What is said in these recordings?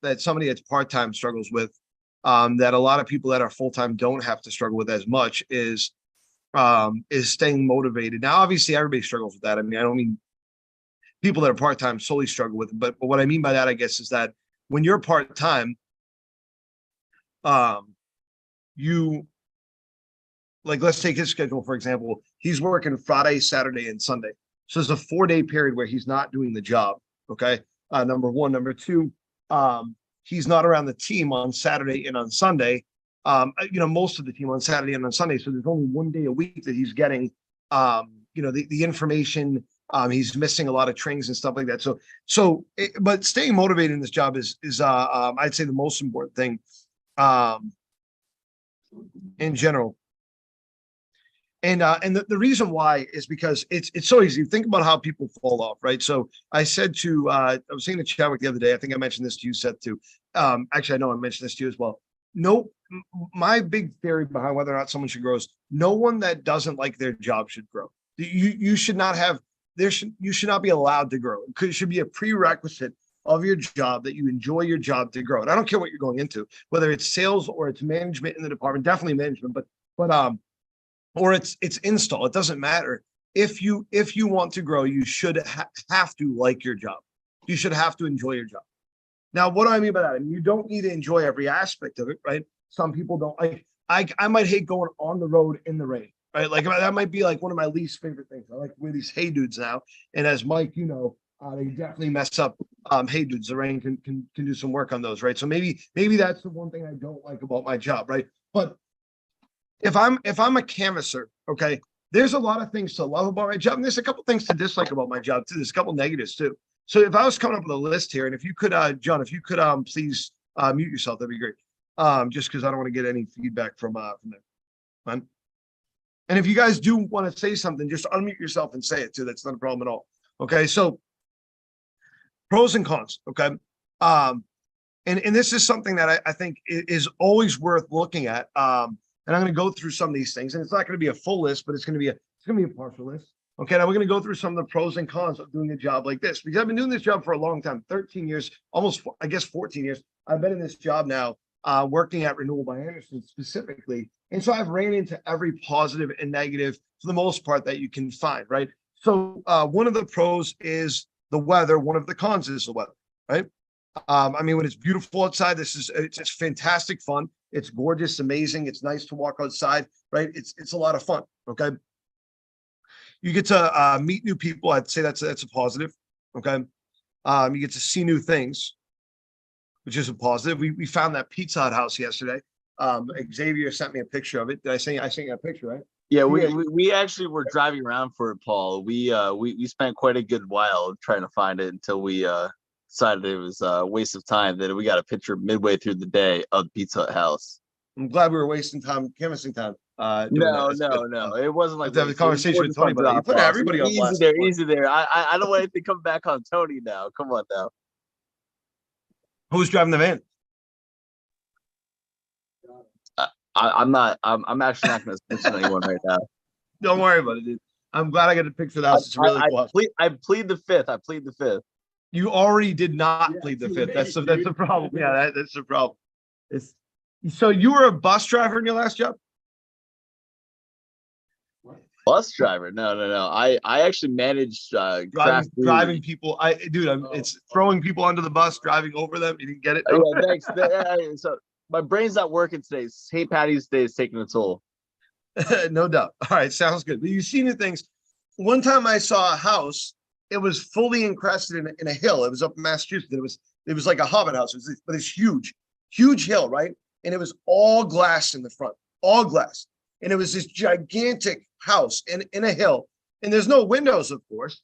that somebody that's part-time struggles with, that a lot of people that are full-time don't have to struggle with as much, is staying motivated. Now, obviously, everybody struggles with that. I mean, I don't mean people that are part-time solely struggle with it, but what I mean by that, I guess, is that when you're part-time, you, like, let's take his schedule, for example. He's working Friday, Saturday, and Sunday. So there's a 4-day period where he's not doing the job. Okay. Number one. Number two, he's not around the team on Saturday and on Sunday. Most of the team on Saturday and on Sunday. So there's only 1 day a week that he's getting, the information. He's missing a lot of trainings and stuff like that. But staying motivated in this job is I'd say the most important thing, in general. And the reason why is because it's so easy. Think about how people fall off, right? So I said to I was saying to Chadwick the other day, I think I mentioned this to you, Seth, too. Actually, I know I mentioned this to you as well. No, my big theory behind whether or not someone should grow is no one that doesn't like their job should grow. You should not have you should not be allowed to grow. It should be a prerequisite of your job that you enjoy your job to grow. And I don't care what you're going into, whether it's sales or it's management in the department, definitely management, but or it's install. It doesn't matter. If you want to grow, you should have to like your job. You should have to enjoy your job. Now, what do I mean by that? I mean, you don't need to enjoy every aspect of it, right? Some people don't like. I might hate going on the road in the rain, right? Like that might be like one of my least favorite things. I like we're these Hey Dudes now, and as Mike, they definitely mess up. Hey Dudes, the rain can do some work on those, right? So maybe that's the one thing I don't like about my job, right? But if I'm a canvasser, okay, there's a lot of things to love about my job, and there's a couple things to dislike about my job too. There's a couple negatives too. So if I was coming up with a list here, and if you could, John, if you could please mute yourself, that'd be great. Just because I don't want to get any feedback from there. Fine. And if you guys do want to say something, just unmute yourself and say it too. That's not a problem at all. Okay, so pros and cons. Okay, and this is something that I think is always worth looking at. And I'm going to go through some of these things, and it's not going to be a full list, but it's going to be a partial list. Okay, now we're going to go through some of the pros and cons of doing a job like this, because I've been doing this job for a long time, 13 years, almost, I guess, 14 years. I've been in this job now, working at Renewal by Andersen specifically. And so I've ran into every positive and negative for the most part that you can find, right? So one of the pros is the weather. One of the cons is the weather, right? I mean, when it's beautiful outside, it's fantastic fun. It's gorgeous, amazing. It's nice to walk outside, right? It's a lot of fun. Okay. You get to meet new people. I'd say that's a positive. Okay. You get to see new things, which is a positive. We found that Pizza Hut house yesterday. Xavier sent me a picture of it. Did I sent you a picture, right? Yeah, we actually were driving around for it, Paul. We spent quite a good while trying to find it until we decided it was a waste of time. That we got a picture midway through the day of Pizza Hut house. I'm glad we were wasting time, canvassing time. No, it wasn't like to have a conversation with Tony, but you put everybody on blast. Easy there. I don't want anything coming back on Tony now. Come on now. Who's driving the van? I'm actually not going to mention anyone right now. Don't worry about it, dude. I'm glad I got to picture the house. It's really cool. I plead the fifth. You already did not plead the fifth. That's the problem. Yeah, that's the problem. So you were a bus driver in your last job? Bus driver? No. I actually managed driving people. It's throwing people under the bus, driving over them. You didn't get it? Yeah, thanks. So my brain's not working today. St. Patty's Day is taking a toll. No doubt. All right, sounds good. But you've seen the things. One time I saw a house. It was fully encrusted in a hill. It was up in Massachusetts. It was like a hobbit house. But it's huge hill, right? And it was all glass in the front, all glass. And it was this gigantic house in a hill. And there's no windows, of course.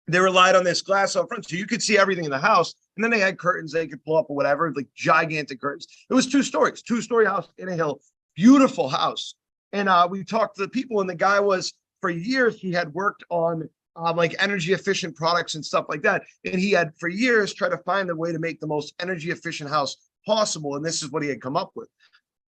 They relied on this glass up front, so you could see everything in the house. And then they had curtains they could pull up or whatever, like gigantic curtains. It was 2 stories, 2-story house in a hill, beautiful house. And we talked to the people, and the guy was, for years, he had worked on like energy efficient products and stuff like that. And he had for years tried to find the way to make the most energy efficient house possible. And this is what he had come up with.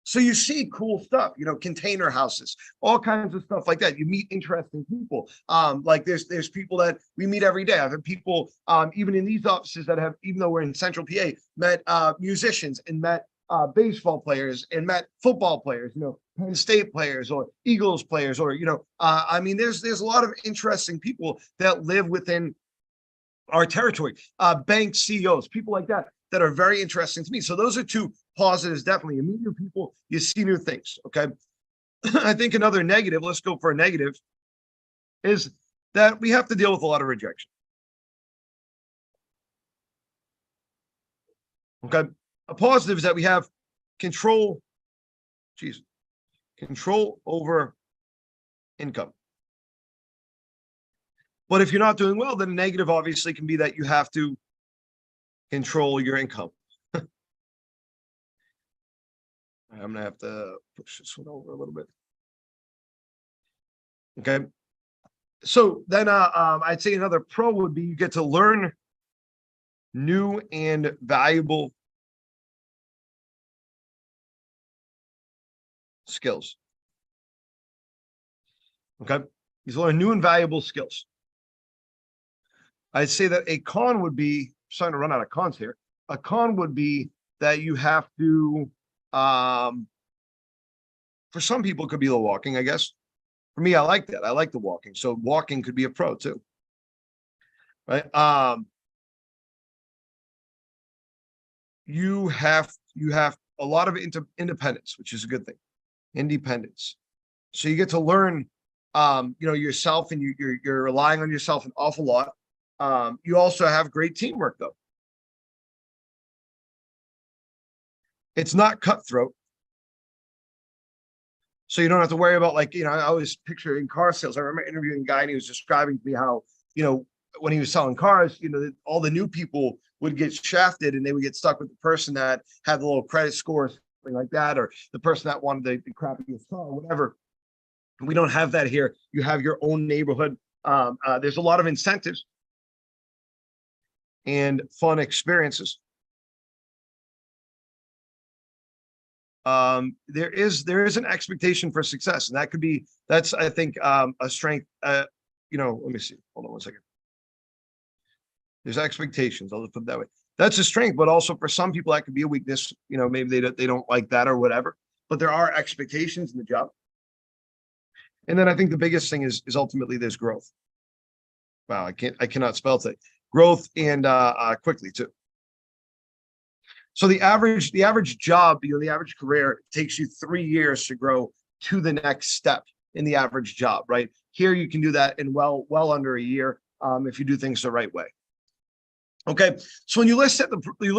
So you see cool stuff, container houses, all kinds of stuff like that. You meet interesting people. Like there's people that we meet every day. I've had people, even in these offices that have, even though we're in Central PA, met musicians and met baseball players and met football players, Penn State players or Eagles players, or I mean, there's a lot of interesting people that live within our territory. Bank CEOs, people like that are very interesting to me. So those are two positives, definitely. You meet new people, you see new things. Okay. I think another negative, let's go for a negative, is that we have to deal with a lot of rejection. Okay. A positive is that we have control over income. But if you're not doing well, then a negative obviously can be that you have to control your income. I'm gonna have to push this one over a little bit. Okay. So then I'd say another pro would be you get to learn new and valuable skills. Okay. You learn new and valuable skills. I'd say that a con would be, starting to run out of cons here. A con would be that you have to, for some people, it could be the walking, I guess. For me, I like that. I like the walking. So walking could be a pro too. Right. You have a lot of independence, which is a good thing. Independence. So you get to learn, yourself, and you're relying on yourself an awful lot. You also have great teamwork, though. It's not cutthroat. So you don't have to worry about, I always picture in car sales. I remember interviewing a guy and he was describing to me how, when he was selling cars, all the new people would get shafted and they would get stuck with the person that had the little credit score, something like that, or the person that wanted the crappiest car, whatever. We don't have that here. You have your own neighborhood. There's a lot of incentives and fun experiences. There is an expectation for success, and that's I think a strength. Let me see. Hold on one second. There's expectations. I'll just put it that way. That's a strength, but also for some people that could be a weakness. Maybe they don't like that or whatever. But there are expectations in the job. And then I think the biggest thing is ultimately there's growth. Wow, I cannot spell today. Growth and quickly too. So the average job, the average career takes you 3 years to grow to the next step in the average job, right? Here you can do that in well under a year if you do things the right way. Okay, so when you look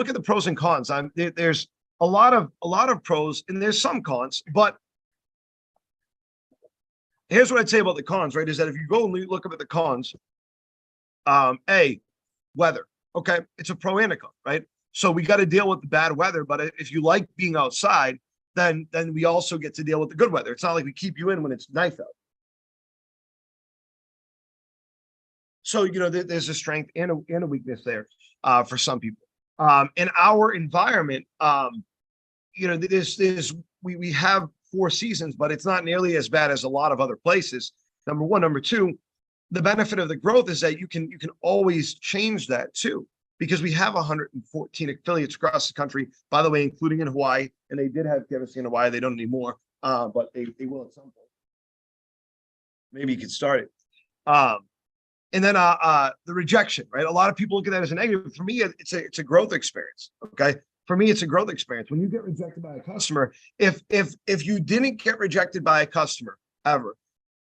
at the pros and cons, there's a lot of pros and there's some cons, but here's what I'd say about the cons, right? Is that if you go and look up at the cons, weather. Okay, it's a pro and a con, right? So we got to deal with the bad weather, but if you like being outside, then we also get to deal with the good weather. It's not like we keep you in when it's nice out. So there's a strength and a weakness there for some people. In our environment, we have 4 seasons, but it's not nearly as bad as a lot of other places. Number one. Number two, the benefit of the growth is that you can always change that too, because we have 114 affiliates across the country, by the way, including in Hawaii, and they did have KFC in Hawaii. They don't anymore, but they will at some point. Maybe you could start it. And then the rejection, right? A lot of people look at that as a negative. For me, it's a growth experience. Okay. For me, it's a growth experience. When you get rejected by a customer, if you didn't get rejected by a customer ever,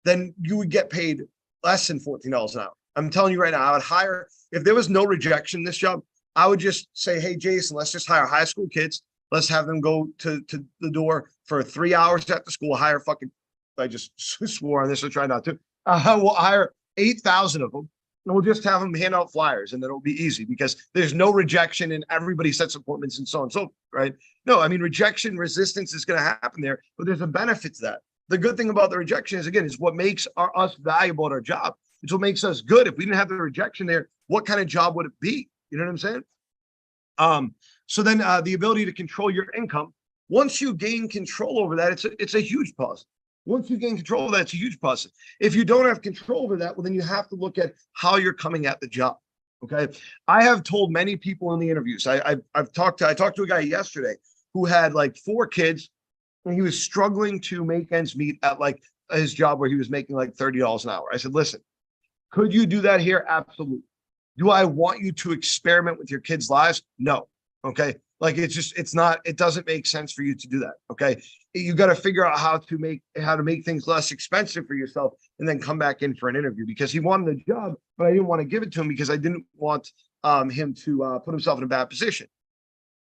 then you would get paid less than $14 an hour. I'm telling you right now, I would hire, if there was no rejection in this job, I would just say, hey, Jason, let's just hire high school kids. Let's have them go to the door for 3 hours after school, I just swore on this, so try not to. We'll hire 8,000 of them, and we'll just have them hand out flyers, and it'll be easy because there's no rejection and everybody sets appointments and so on and so forth, right? No, I mean, rejection, resistance is going to happen there, but there's a benefit to that. The good thing about the rejection is what makes us valuable at our job. It's what makes us good. If we didn't have the rejection there, what kind of job would it be? You know what I'm saying? So then the ability to control your income. Once you gain control over that, it's a huge positive. Once you gain control of that, it's a huge positive. If you don't have control over that, well, then you have to look at how you're coming at the job. Okay. I have told many people in the interviews, I talked to a guy yesterday who had like 4 kids and he was struggling to make ends meet at like his job where he was making like $30 an hour. I said, listen, could you do that here? Absolutely. Do I want you to experiment with your kids' lives? No. Okay. Like it doesn't make sense for you to do that. Okay. You got to figure out how to make things less expensive for yourself and then come back in for an interview, because he wanted the job, but I didn't want to give it to him because I didn't want him to put himself in a bad position.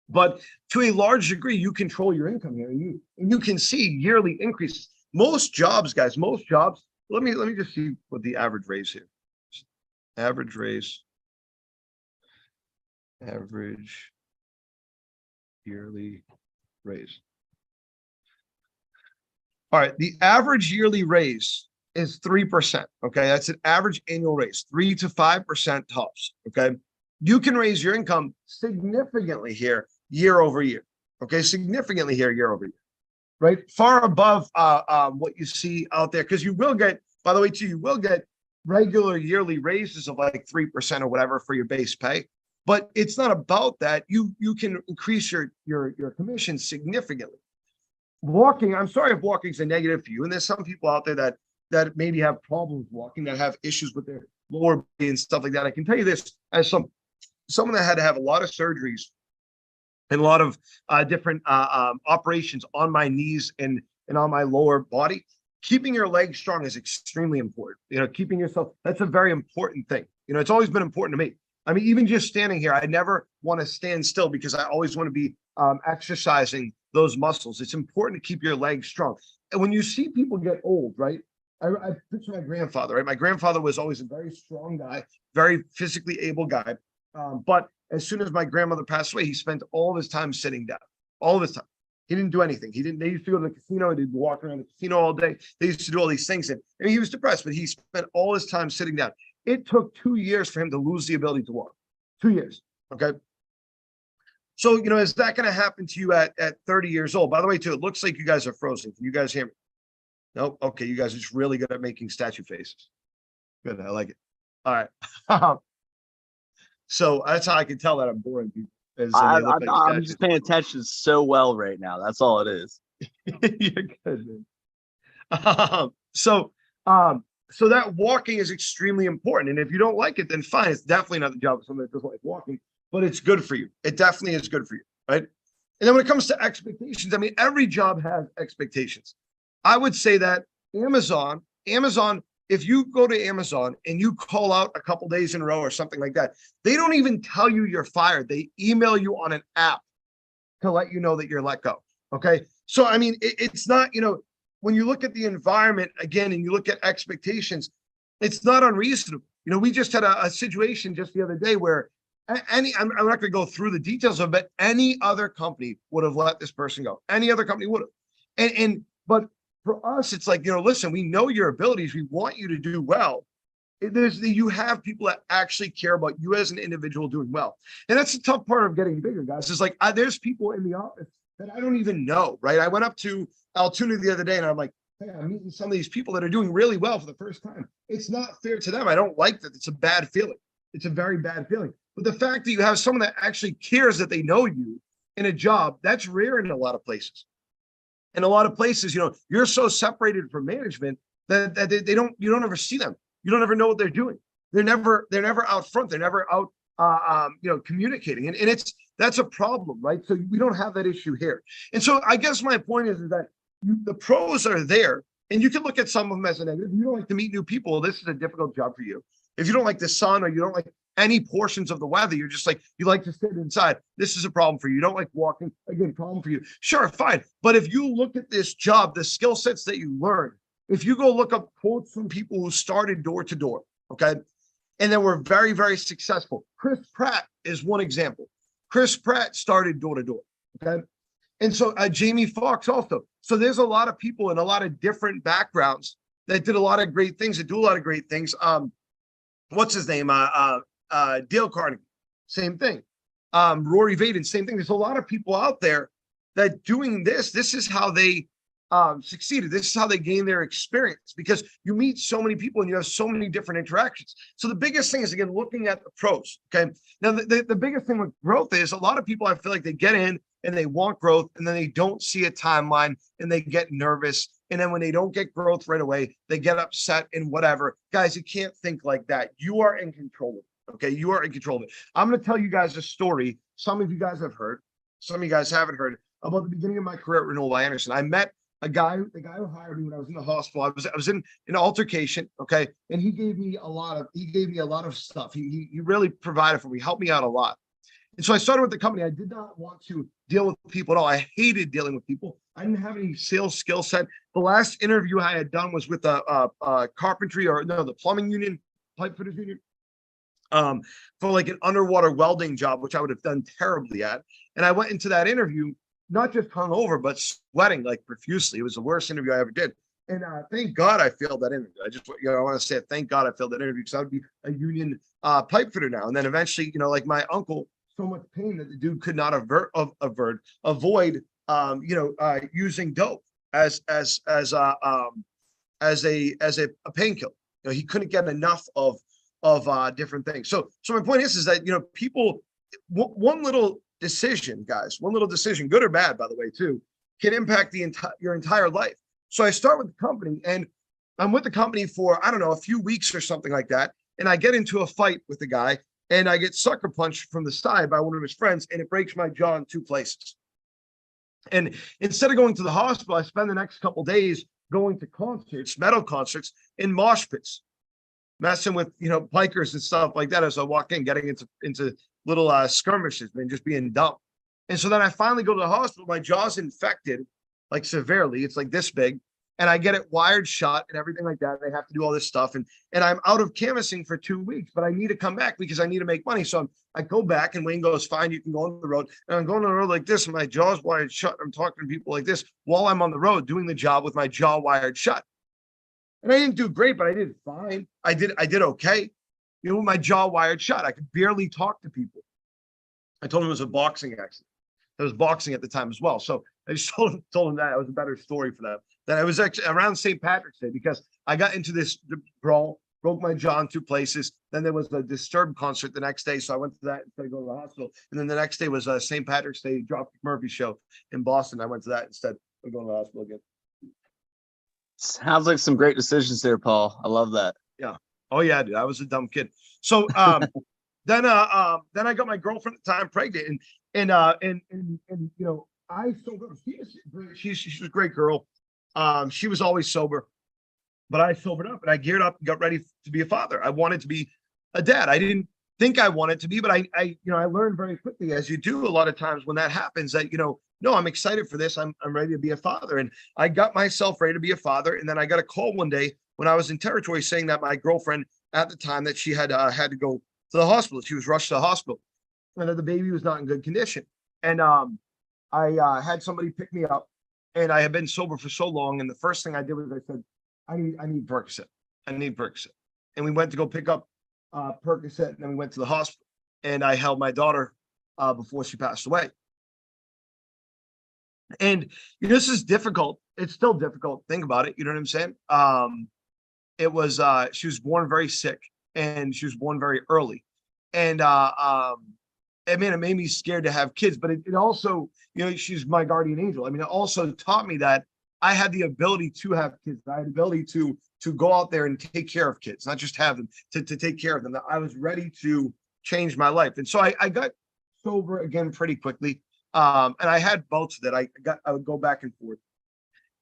But to a large degree, you control your income here, and you can see yearly increases. Most jobs, guys, let me just see what the average raise here. Average raise. Average yearly raise. All right, the average yearly raise is 3%. Okay, that's an average annual raise, 3 to 5% tops. Okay, you can raise your income significantly here year over year. Okay, significantly here year over year, right? Far above what you see out there, because you will get, by the way, too, you will get regular yearly raises of like 3% or whatever for your base pay. But it's not about that. You can increase your commission significantly. Walking, I'm sorry if walking is a negative for you. And there's some people out there that maybe have problems walking, that have issues with their lower body and stuff like that. I can tell you this as someone that had to have a lot of surgeries and a lot of different operations on my knees and on my lower body. Keeping your legs strong is extremely important. You know, keeping yourself, that's a very important thing. You know, it's always been important to me. I mean, even just standing here, I never want to stand still because I always want to be exercising those muscles. It's important to keep your legs strong. And when you see people get old, right? I picture my grandfather, right? My grandfather was always a very strong guy, very physically able guy. But as soon as my grandmother passed away, he spent all of his time sitting down, all of his time. He didn't do anything. They used to go to the casino. He'd walk around the casino all day. They used to do all these things. And I mean, he was depressed, but he spent all his time sitting down. It took 2 years for him to lose the ability to walk. 2 years. Okay. So, you know, is that going to happen to you at 30 years old? By the way, too, it looks like you guys are frozen. Can you guys hear me? Nope. Okay. You guys are just really good at making statue faces. Good. I like it. All right. So that's how I can tell that I'm boring people. I'm just paying attention so well right now. That's all it is. You're good, man. So that walking is extremely important. And if you don't like it, then fine. It's definitely not the job of someone that doesn't like walking, but it's good for you. It definitely is good for you, right? And then when it comes to expectations, I mean, every job has expectations. I would say that Amazon, if you go to Amazon and you call out a couple days in a row or something like that, they don't even tell you you're fired. They email you on an app to let you know that you're let go. Okay. So, I mean, it's not, you know, when you look at the environment again, and you look at expectations, it's not unreasonable. You know, we just had a situation just the other day where I'm not going to go through the details of it, but any other company would have let this person go. Any other company would have. But for us, it's like, you know, listen, we know your abilities. We want you to do well. You have people that actually care about you as an individual doing well. And that's the tough part of getting bigger, guys. It's like, there's people in the office that I don't even know, right? I went up to Altoona the other day and I'm like, hey, I'm meeting some of these people that are doing really well for the first time. It's not fair to them. I don't like that. It's a bad feeling. It's a very bad feeling. But the fact that you have someone that actually cares that they know you in a job, that's rare in a lot of places. In a lot of places, you know, you're so separated from management that you don't ever see them. You don't ever know what they're doing. They're never out front. They're never out, communicating. And that's a problem, right? So we don't have that issue here. And so I guess my point is that the pros are there, and you can look at some of them as a negative. You don't like to meet new people. This is a difficult job for you. If you don't like the sun or you don't like any portions of the weather, you're just like, you like to sit inside. This is a problem for you. You don't like walking. Again, problem for you. Sure, fine. But if you look at this job, the skill sets that you learn, if you go look up quotes from people who started door to door, okay, and then were very, very successful. Chris Pratt is one example. Chris Pratt started door to door, okay? And so Jamie Foxx also. So there's a lot of people in a lot of different backgrounds that did a lot of great things, that do a lot of great things. What's his name? Dale Carnegie, same thing. Rory Vaden, same thing. There's a lot of people out there that doing this is how they succeeded. This is how they gain their experience, because you meet so many people and you have so many different interactions. So the biggest thing is, again, looking at the pros. Okay. Now, the biggest thing with growth is a lot of people, I feel like they get in and they want growth and then they don't see a timeline and they get nervous. And then when they don't get growth right away, they get upset and whatever. Guys, you can't think like that. You are in control of it. Okay. You are in control of it. I'm going to tell you guys a story. Some of you guys have heard, some of you guys haven't heard, about the beginning of my career at Renewal by Andersen. I met the guy who hired me when I was in the hospital. I was in an altercation, okay, and he gave me a lot of stuff. He really provided for me, helped me out a lot. And so I started with the company. I did not want to deal with people at all. I hated dealing with people. I didn't have any sales skill set. The last interview I had done was with the plumbing union, pipe fitters union, for like an underwater welding job, which I would have done terribly at. And I went into that interview not just hungover, but sweating like profusely. It was the worst interview I ever did. And thank God I failed that interview. I want to say thank God I failed that interview, because I would be a union pipe fitter now. And then eventually, like my uncle, so much pain that the dude could not avoid, using dope as a painkiller. He couldn't get enough of different things. So my point is that, people, one little decision, guys, one little decision, good or bad, by the way, too, can impact your entire life. So I start with the company, and I'm with the company for, I don't know, a few weeks or something like that. And I get into a fight with the guy, and I get sucker punched from the side by one of his friends, and it breaks my jaw in 2 places. And instead of going to the hospital, I spend the next couple days going to concerts, metal concerts, in mosh pits, messing with, bikers and stuff like that as I walk in, getting into little skirmishes, man, just being dumb. And so then I finally go to the hospital. My jaw's infected, like severely. It's like this big. And I get it wired shut and everything like that. They have to do all this stuff. And I'm out of canvassing for 2 weeks, but I need to come back because I need to make money. So I go back, and Wayne goes, fine, you can go on the road. And I'm going on the road like this, and my jaw's wired shut. I'm talking to people like this while I'm on the road doing the job with my jaw wired shut. And I didn't do great, but I did fine. I did okay. With my jaw wired shut, I could barely talk to people. I told him it was a boxing accident. There was boxing at the time as well. So I just told him that it was a better story for them. That I was actually around St. Patrick's Day, because I got into this brawl, broke my jaw in 2 places. Then there was a Disturbed concert the next day. So I went to that instead of going to the hospital. And then the next day was a St. Patrick's Day Dropkick Murphy show in Boston. I went to that instead of going to the hospital again. Sounds like some great decisions there, Paul. I love that. Yeah. Oh yeah, dude. I was a dumb kid. So then I got my girlfriend at the time pregnant, and I sobered up. She's a great girl. She was always sober, but I sobered up and I geared up and got ready to be a father. I wanted to be a dad. I didn't think I wanted to be, but I learned very quickly, as you do a lot of times when that happens, that, no, I'm excited for this. I'm ready to be a father. And I got myself ready to be a father. And then I got a call one day when I was in territory saying that my girlfriend at the time, that she had to go to the hospital. She was rushed to the hospital, and that the baby was not in good condition. And I had somebody pick me up, and I had been sober for so long. And the first thing I did was I said, I need Percocet. I need Percocet. And we went to go pick up Percocet, and then we went to the hospital, and I held my daughter before she passed away. And this is difficult. It's still difficult. Think about it. You know what I'm saying? It was she was born very sick, and she was born very early. And it made me scared to have kids, but it also, she's my guardian angel. I mean, it also taught me that I had the ability to have kids. I had the ability to go out there and take care of kids, not just have them, to take care of them. That I was ready to change my life. And so I got sober again pretty quickly. And I had bouts that I would go back and forth.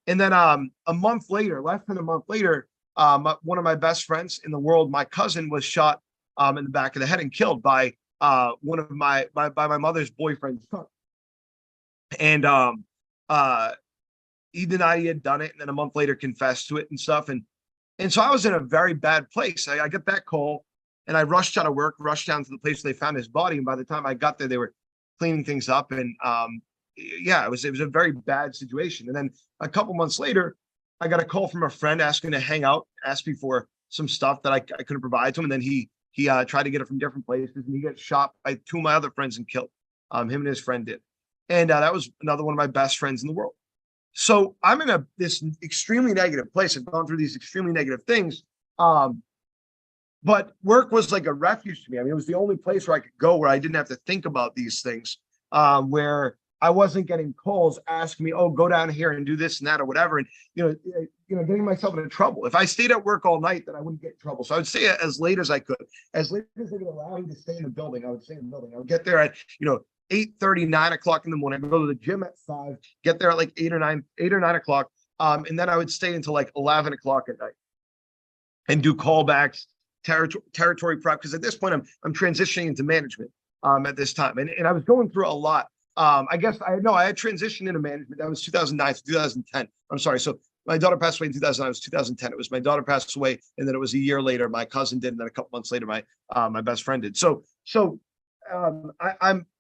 And then a month later, less than a month later, one of my best friends in the world, my cousin, was shot in the back of the head and killed by one of my mother's boyfriend's son. And he denied he had done it, and then a month later confessed to it and stuff. And so I was in a very bad place. I got that call, and I rushed out of work, rushed down to the place where they found his body. And by the time I got there, they were cleaning things up. And it was a very bad situation. And then a couple months later, I got a call from a friend asking to hang out, asked me for some stuff that I couldn't provide to him. And then he tried to get it from different places, and he got shot by 2 of my other friends and killed. Him and his friend did. And that was another one of my best friends in the world. So I'm in this extremely negative place. I've gone through these extremely negative things. But work was like a refuge to me. I mean, it was the only place where I could go where I didn't have to think about these things, where I wasn't getting calls asking me, "Oh, go down here and do this and that or whatever," and getting myself into trouble. If I stayed at work all night, then I wouldn't get in trouble. So I would stay as late as I could, as late as they would allow me to stay in the building. I would stay in the building. I would get there at 8:30, 9 o'clock in the morning. I would go to the gym at 5, get there at like 8 or 9 o'clock, and then I would stay until like 11 o'clock at night and do callbacks, territory prep. Because at this point, I'm transitioning into management at this time, and I was going through a lot. I guess I had transitioned into management. That was 2009 to 2010. I'm sorry. So my daughter passed away in 2009. It was 2010. It was my daughter passed away, and then it was a year later my cousin did, and then a couple months later my best friend did. So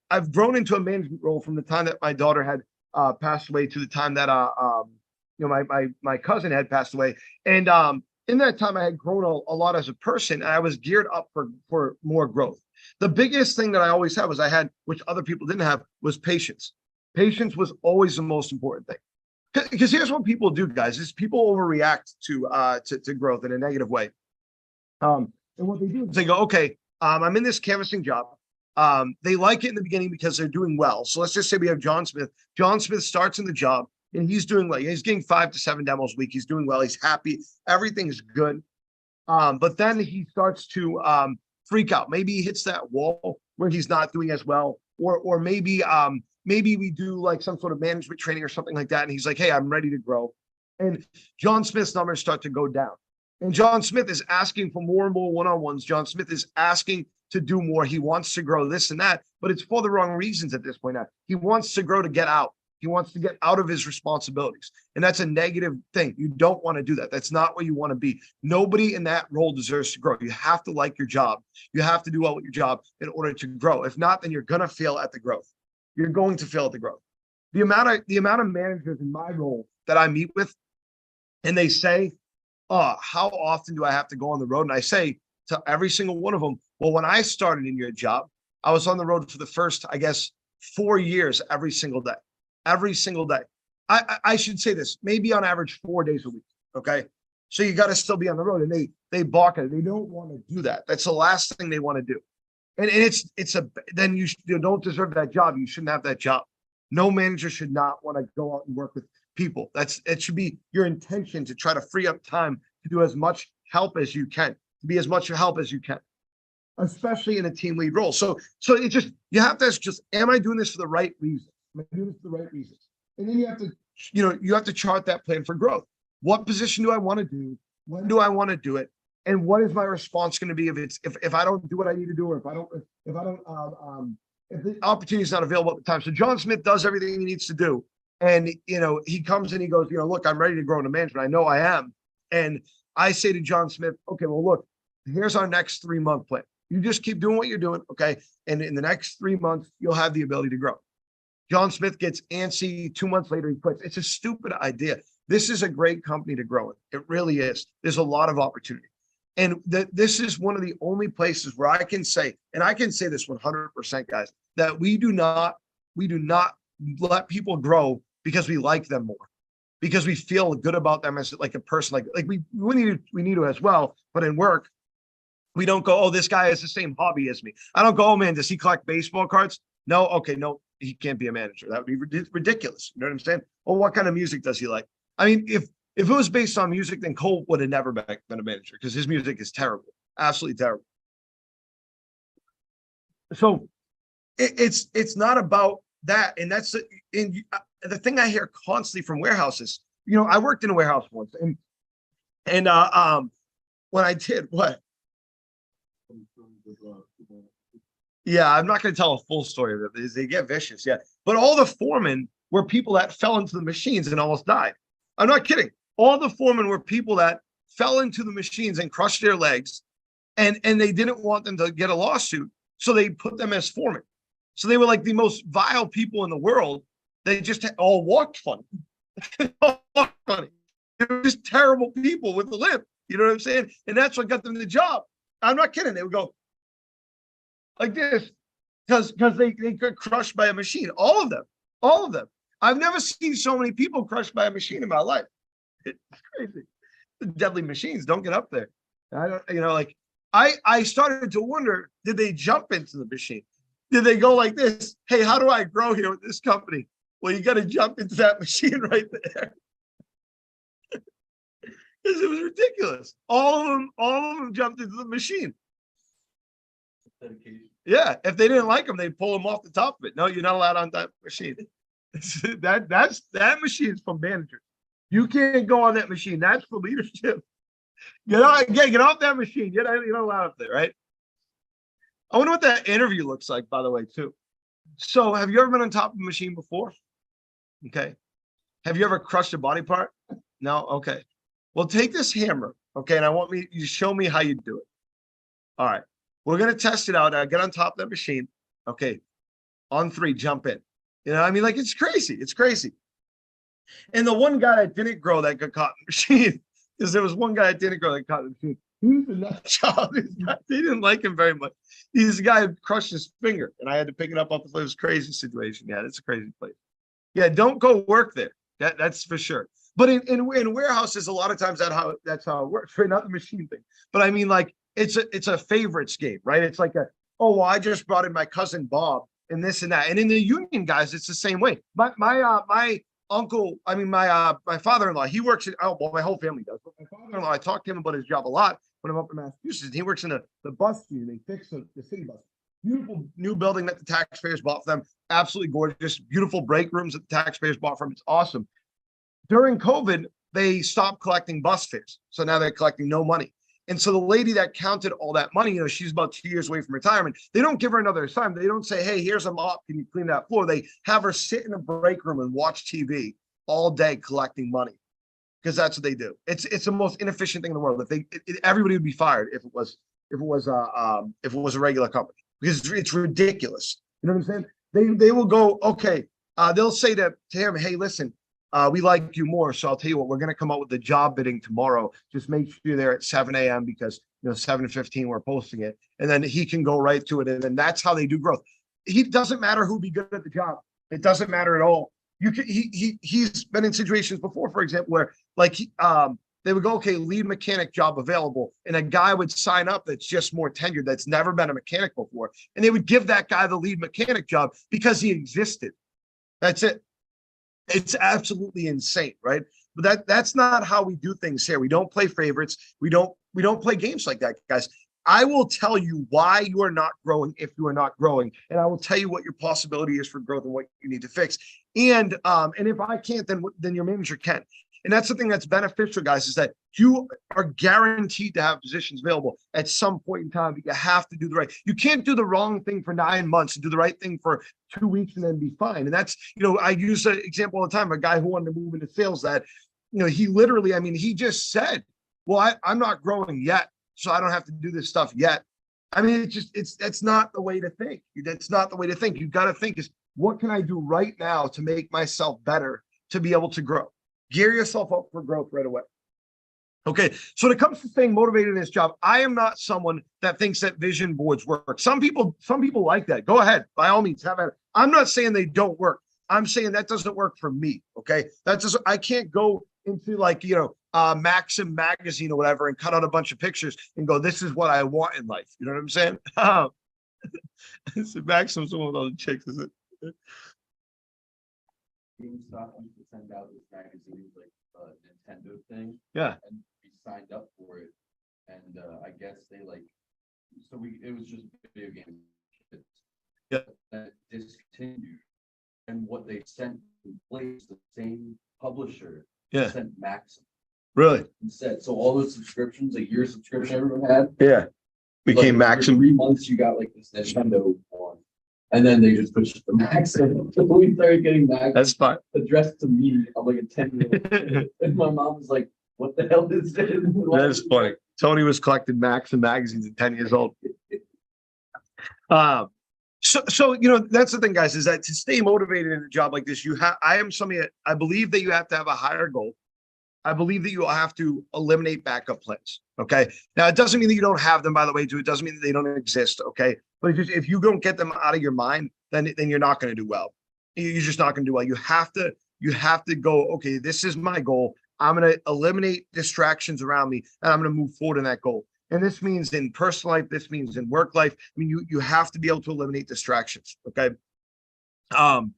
I've grown into a management role from the time that my daughter had passed away to the time that my cousin had passed away, and in that time I had grown a lot as a person, and I was geared up for more growth. The biggest thing that I always had was which other people didn't have, was patience. Patience was always the most important thing. Because here's what people do, guys, is people overreact to growth in a negative way. And what they do is they go, okay, I'm in this canvassing job. They like it in the beginning because they're doing well. So let's just say we have John Smith. John Smith starts in the job and he's doing well. He's getting 5 to 7 demos a week. He's doing well. He's happy. Everything's good. But then he starts to freak out. Maybe he hits that wall where he's not doing as well, or maybe we do like some sort of management training or something like that, and he's like, "Hey, I'm ready to grow," and John Smith's numbers start to go down, and John Smith is asking for more and more one-on-ones. John Smith is asking to do more. He wants to grow this and that, but it's for the wrong reasons at this point. Now he wants to grow to get out. He wants to get out of his responsibilities. And that's a negative thing. You don't want to do that. That's not where you want to be. Nobody in that role deserves to grow. You have to like your job. You have to do well with your job in order to grow. If not, then you're going to fail at the growth. You're going to fail at the growth. The amount of managers in my role that I meet with, and they say, "Oh, how often do I have to go on the road?" And I say to every single one of them, "Well, when I started in your job, I was on the road for the first, I guess, 4 years every single day. Every single day." I should say this, maybe on average 4 days a week. Okay. So you got to still be on the road, and they balk at it. They don't want to do that. That's the last thing they want to do. And then you don't deserve that job. You shouldn't have that job. No manager should not want to go out and work with people. It should be your intention to try to free up time to do as much help as you can, to be as much help as you can, especially in a team lead role. So you have to ask, am I doing this for the right reason? Am I doing this for the right reasons? And then you have to chart that plan for growth. What position do I want to do? When do I want to do it? And what is my response going to be if I don't do what I need to do, or if the opportunity is not available at the time? So John Smith does everything he needs to do, and he comes and he goes, "Look, I'm ready to grow into management. I know I am." And I say to John Smith, "Okay, well, look, here's our next 3-month plan. You just keep doing what you're doing, okay? And in the next 3 months, you'll have the ability to grow." John Smith gets antsy. 2 months later, he quits. It's a stupid idea. This is a great company to grow in. It really is. There's a lot of opportunity. And this is one of the only places where I can say, and I can say this 100%, guys, that we do not let people grow because we like them more, because we feel good about them as like a person. Like we need to as well. But in work, we don't go, "Oh, this guy has the same hobby as me." I don't go, "Oh man, does he collect baseball cards?" No, okay, no, he can't be a manager. That would be ridiculous. You know what I'm saying? Well, what kind of music does he like? I mean, if it was based on music, then Cole would have never been a manager, because his music is terrible, absolutely terrible. So it's not about that, and that's the thing I hear constantly from warehouses. I worked in a warehouse once, and when I did what? Yeah, I'm not going to tell a full story of it. They get vicious, yeah. But all the foremen were people that fell into the machines and almost died. I'm not kidding. All the foremen were people that fell into the machines and crushed their legs, and they didn't want them to get a lawsuit, so they put them as foremen. So they were like the most vile people in the world. They just all walked funny. All walked funny. They were just terrible people with a limp. You know what I'm saying? And that's what got them the job. I'm not kidding. They would go like this because they got crushed by a machine. All of them. All of them. I've never seen so many people crushed by a machine in my life. It's crazy. The deadly machines don't get up there. I don't, like I started to wonder, did they jump into the machine? Did they go like this? Hey, how do I grow here with this company? Well, you got to jump into that machine right there. Because it was ridiculous. All of them jumped into the machine. Dedication. Yeah, if they didn't like them, they'd pull them off the top of it. No, you're not allowed on that machine. That machine's for managers. You can't go on that machine. That's for leadership. Get off that machine. You're not allowed up there, right? I wonder what that interview looks like, by the way, too. So, have you ever been on top of a machine before? Okay. Have you ever crushed a body part? No. Okay. Well, take this hammer, okay, and I want you to show me how you do it. All right. We're gonna test it out. I get on top of that machine. Okay. On 3, jump in. Like it's crazy. It's crazy. And the one guy that didn't grow that got caught in the machine, because there was one guy that didn't grow that got caught in the machine. He was a nut job. They didn't like him very much. He's the guy who crushed his finger, and I had to pick it up off the floor. It was a crazy situation. Yeah, it's a crazy place. Yeah, don't go work there. That's for sure. But in warehouses, a lot of times that's how it works, right? Not the machine thing. But I mean, like it's a favorites game, right? It's like I just brought in my cousin Bob and this and that. And in the union guys, it's the same way. My uncle, my father-in-law, he works my whole family does. But my father-in-law, I talked to him about his job a lot when I'm up in Massachusetts. And he works in the bus union. They fix the city bus. Beautiful new building that the taxpayers bought for them. Absolutely gorgeous. Beautiful break rooms that the taxpayers bought from. It's awesome. During COVID, they stopped collecting bus fares. So now they're collecting no money. And so the lady that counted all that money, she's about 2 years away from retirement. They don't give her another assignment. They don't say, hey, here's a mop. Can you clean that floor? They have her sit in a break room and watch TV all day collecting money, because that's what they do. It's the most inefficient thing in the world. Everybody would be fired if it was a regular company, because it's ridiculous. You know what I'm saying? They will go, okay. They'll say to him, hey, listen, we like you more. So I'll tell you what, we're going to come out with the job bidding tomorrow. Just make sure you're there at 7 a.m. because 7:15 we're posting it. And then he can go right to it. And then that's how they do growth. He doesn't matter who be good at the job. It doesn't matter at all. He's been in situations before, for example, where they would go, okay, lead mechanic job available. And a guy would sign up that's just more tenured, that's never been a mechanic before. And they would give that guy the lead mechanic job because he existed. That's it. It's absolutely insane, right? But that's not how we do things here. We don't play favorites. We don't play games like that, guys. I will tell you why you are not growing if you are not growing, and I will tell you what your possibility is for growth and what you need to fix. And if I can't, then your manager can. And that's the thing that's beneficial, guys, is that you are guaranteed to have positions available at some point in time. But you have to do the right. You can't do the wrong thing for 9 months and do the right thing for 2 weeks and then be fine. And that's, I use an example all the time. A guy who wanted to move into sales that, he literally, he just said, well, I'm not growing yet, so I don't have to do this stuff yet. That's not the way to think. That's not the way to think. You've got to think is, what can I do right now to make myself better to be able to grow? Gear yourself up for growth right away. Okay, so when it comes to staying motivated in this job, I am not someone that thinks that vision boards work. Some people like that. Go ahead, by all means, have at it. I'm not saying they don't work. I'm saying that doesn't work for me. Okay, I can't go into Maxim magazine or whatever and cut out a bunch of pictures and go, this is what I want in life. You know what I'm saying? Maxim's one of those chicks, is it? GameStop used to send out this magazine, like a Nintendo thing. Yeah. And we signed up for it. And I guess they it was just video games. Yeah. That discontinued. And what they sent in place, the same publisher sent Maxim Really? instead. So all those subscriptions, a year subscription everyone had. Yeah. Became Maxim. 3 months you got like this Nintendo one. And then they just pushed the Maxim. So we started getting Maxim. That's fine. Addressed to me. I'm like a 10-year-old. And my mom was like, what the hell is this? That's funny. Tony was collecting Maxim magazines at 10 years old. So that's the thing, guys, is that to stay motivated in a job like this, I believe that you have to have a higher goal. I believe that you will have to eliminate backup plans. Okay. Now, it doesn't mean that you don't have them, by the way, too. It doesn't mean that they don't exist. Okay. But if you don't get them out of your mind, then you're not going to do well. you're just not going to do well. You have to go, okay, this is my goal. I'm going to eliminate distractions around me and I'm going to move forward in that goal. And this means in personal life, this means in work life. I mean, you have to be able to eliminate distractions. Okay. I'm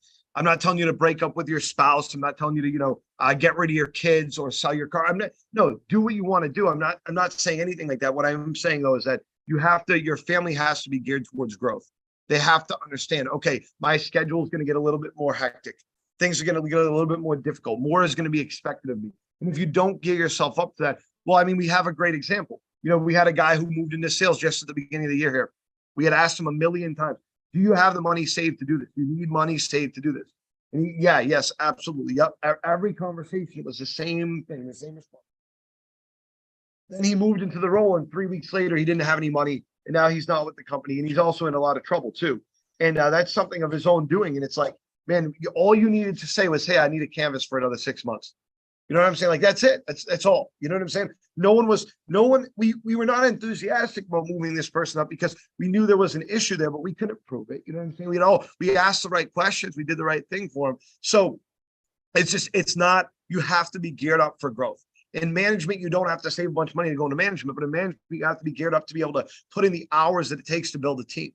not telling you to break up with your spouse. I'm not telling you to, get rid of your kids or sell your car. No, do what you want to do. I'm not saying anything like that. What I'm saying though, is that your family has to be geared towards growth. They have to understand, okay, my schedule is going to get a little bit more hectic. Things are going to get a little bit more difficult. More is going to be expected of me. And if you don't gear yourself up to that, well, I mean, we have a great example. We had a guy who moved into sales just at the beginning of the year here. We had asked him a million times, do you have the money saved to do this? Do you need money saved to do this? And yes, absolutely. Yep. Every conversation was the same thing, the same response. Then he moved into the role, and 3 weeks later, he didn't have any money, and now he's not with the company, and he's also in a lot of trouble too. And that's something of his own doing. And it's like, man, all you needed to say was, hey, I need a canvas for another 6 months. You know what I'm saying? Like, that's it. That's all. You know what I'm saying? We were not enthusiastic about moving this person up because we knew there was an issue there, but we couldn't prove it. You know what I'm saying? We asked the right questions. We did the right thing for him. So it's not, you have to be geared up for growth. In management, you don't have to save a bunch of money to go into management, but in management, you have to be geared up to be able to put in the hours that it takes to build a team.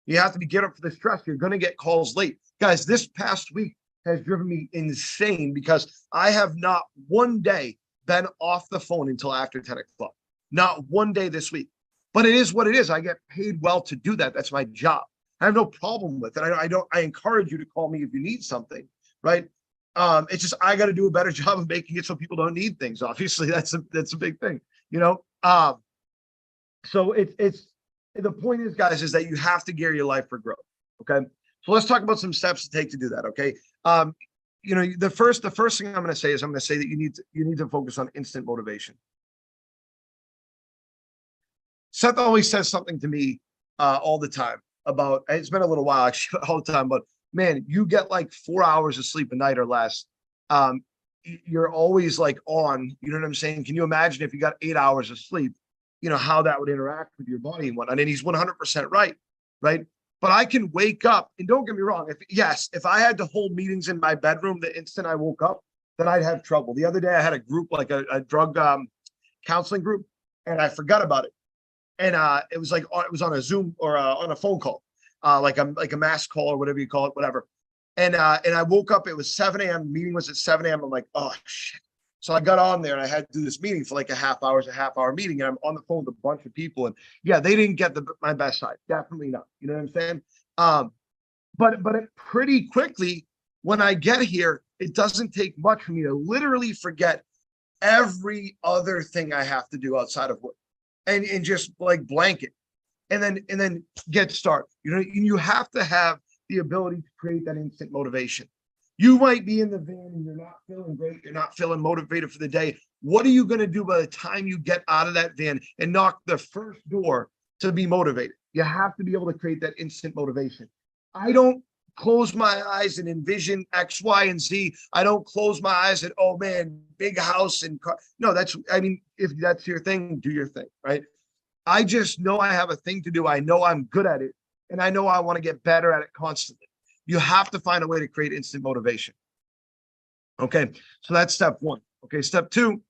You have to be geared up for the stress. You're going to get calls late. Guys, this past week has driven me insane because I have not one day been off the phone until after 10 o'clock. Not one day this week. But it is what it is. I get paid well to do that. That's my job. I have no problem with it. I encourage you to call me if you need something, right? It's just I got to do a better job of making it so people don't need things. Obviously, that's a big thing, So it's the point is, guys, is that you have to gear your life for growth. Okay. So let's talk about some steps to take to do that. Okay. The first thing I'm going to say is that you need to focus on instant motivation. Seth always says something to me all the time about, it's been a little while actually, all the time, but man, you get like 4 hours of sleep a night or less. You're always like on, you know what I'm saying? Can you imagine if you got 8 hours of sleep, how that would interact with your body and whatnot? And he's 100% right. But I can wake up, and don't get me wrong, if I had to hold meetings in my bedroom the instant I woke up, then I'd have trouble. The other day I had a group, like a drug counseling group, and I forgot about it. And it was on a Zoom or on a phone call, like a mass call or whatever you call it, whatever. And I woke up, it was 7 a.m. The meeting was at 7 a.m. I'm like, oh shit. So I got on there and I had to do this meeting for like a half hour meeting. And I'm on the phone with a bunch of people. And yeah, they didn't get my best side. Definitely not. You know what I'm saying? But it pretty quickly, when I get here, it doesn't take much for me to literally forget every other thing I have to do outside of work and just like blanket and then get started. You have to have the ability to create that instant motivation. You might be in the van and you're not feeling great. You're not feeling motivated for the day. What are you going to do by the time you get out of that van and knock the first door to be motivated? You have to be able to create that instant motivation. I don't close my eyes and envision X, Y, and Z. I don't close my eyes and, oh man, big house and car. No, if that's your thing, do your thing, right? I just know I have a thing to do. I know I'm good at it. And I know I want to get better at it constantly. You have to find a way to create instant motivation. Okay, so that's step one. Okay, step two,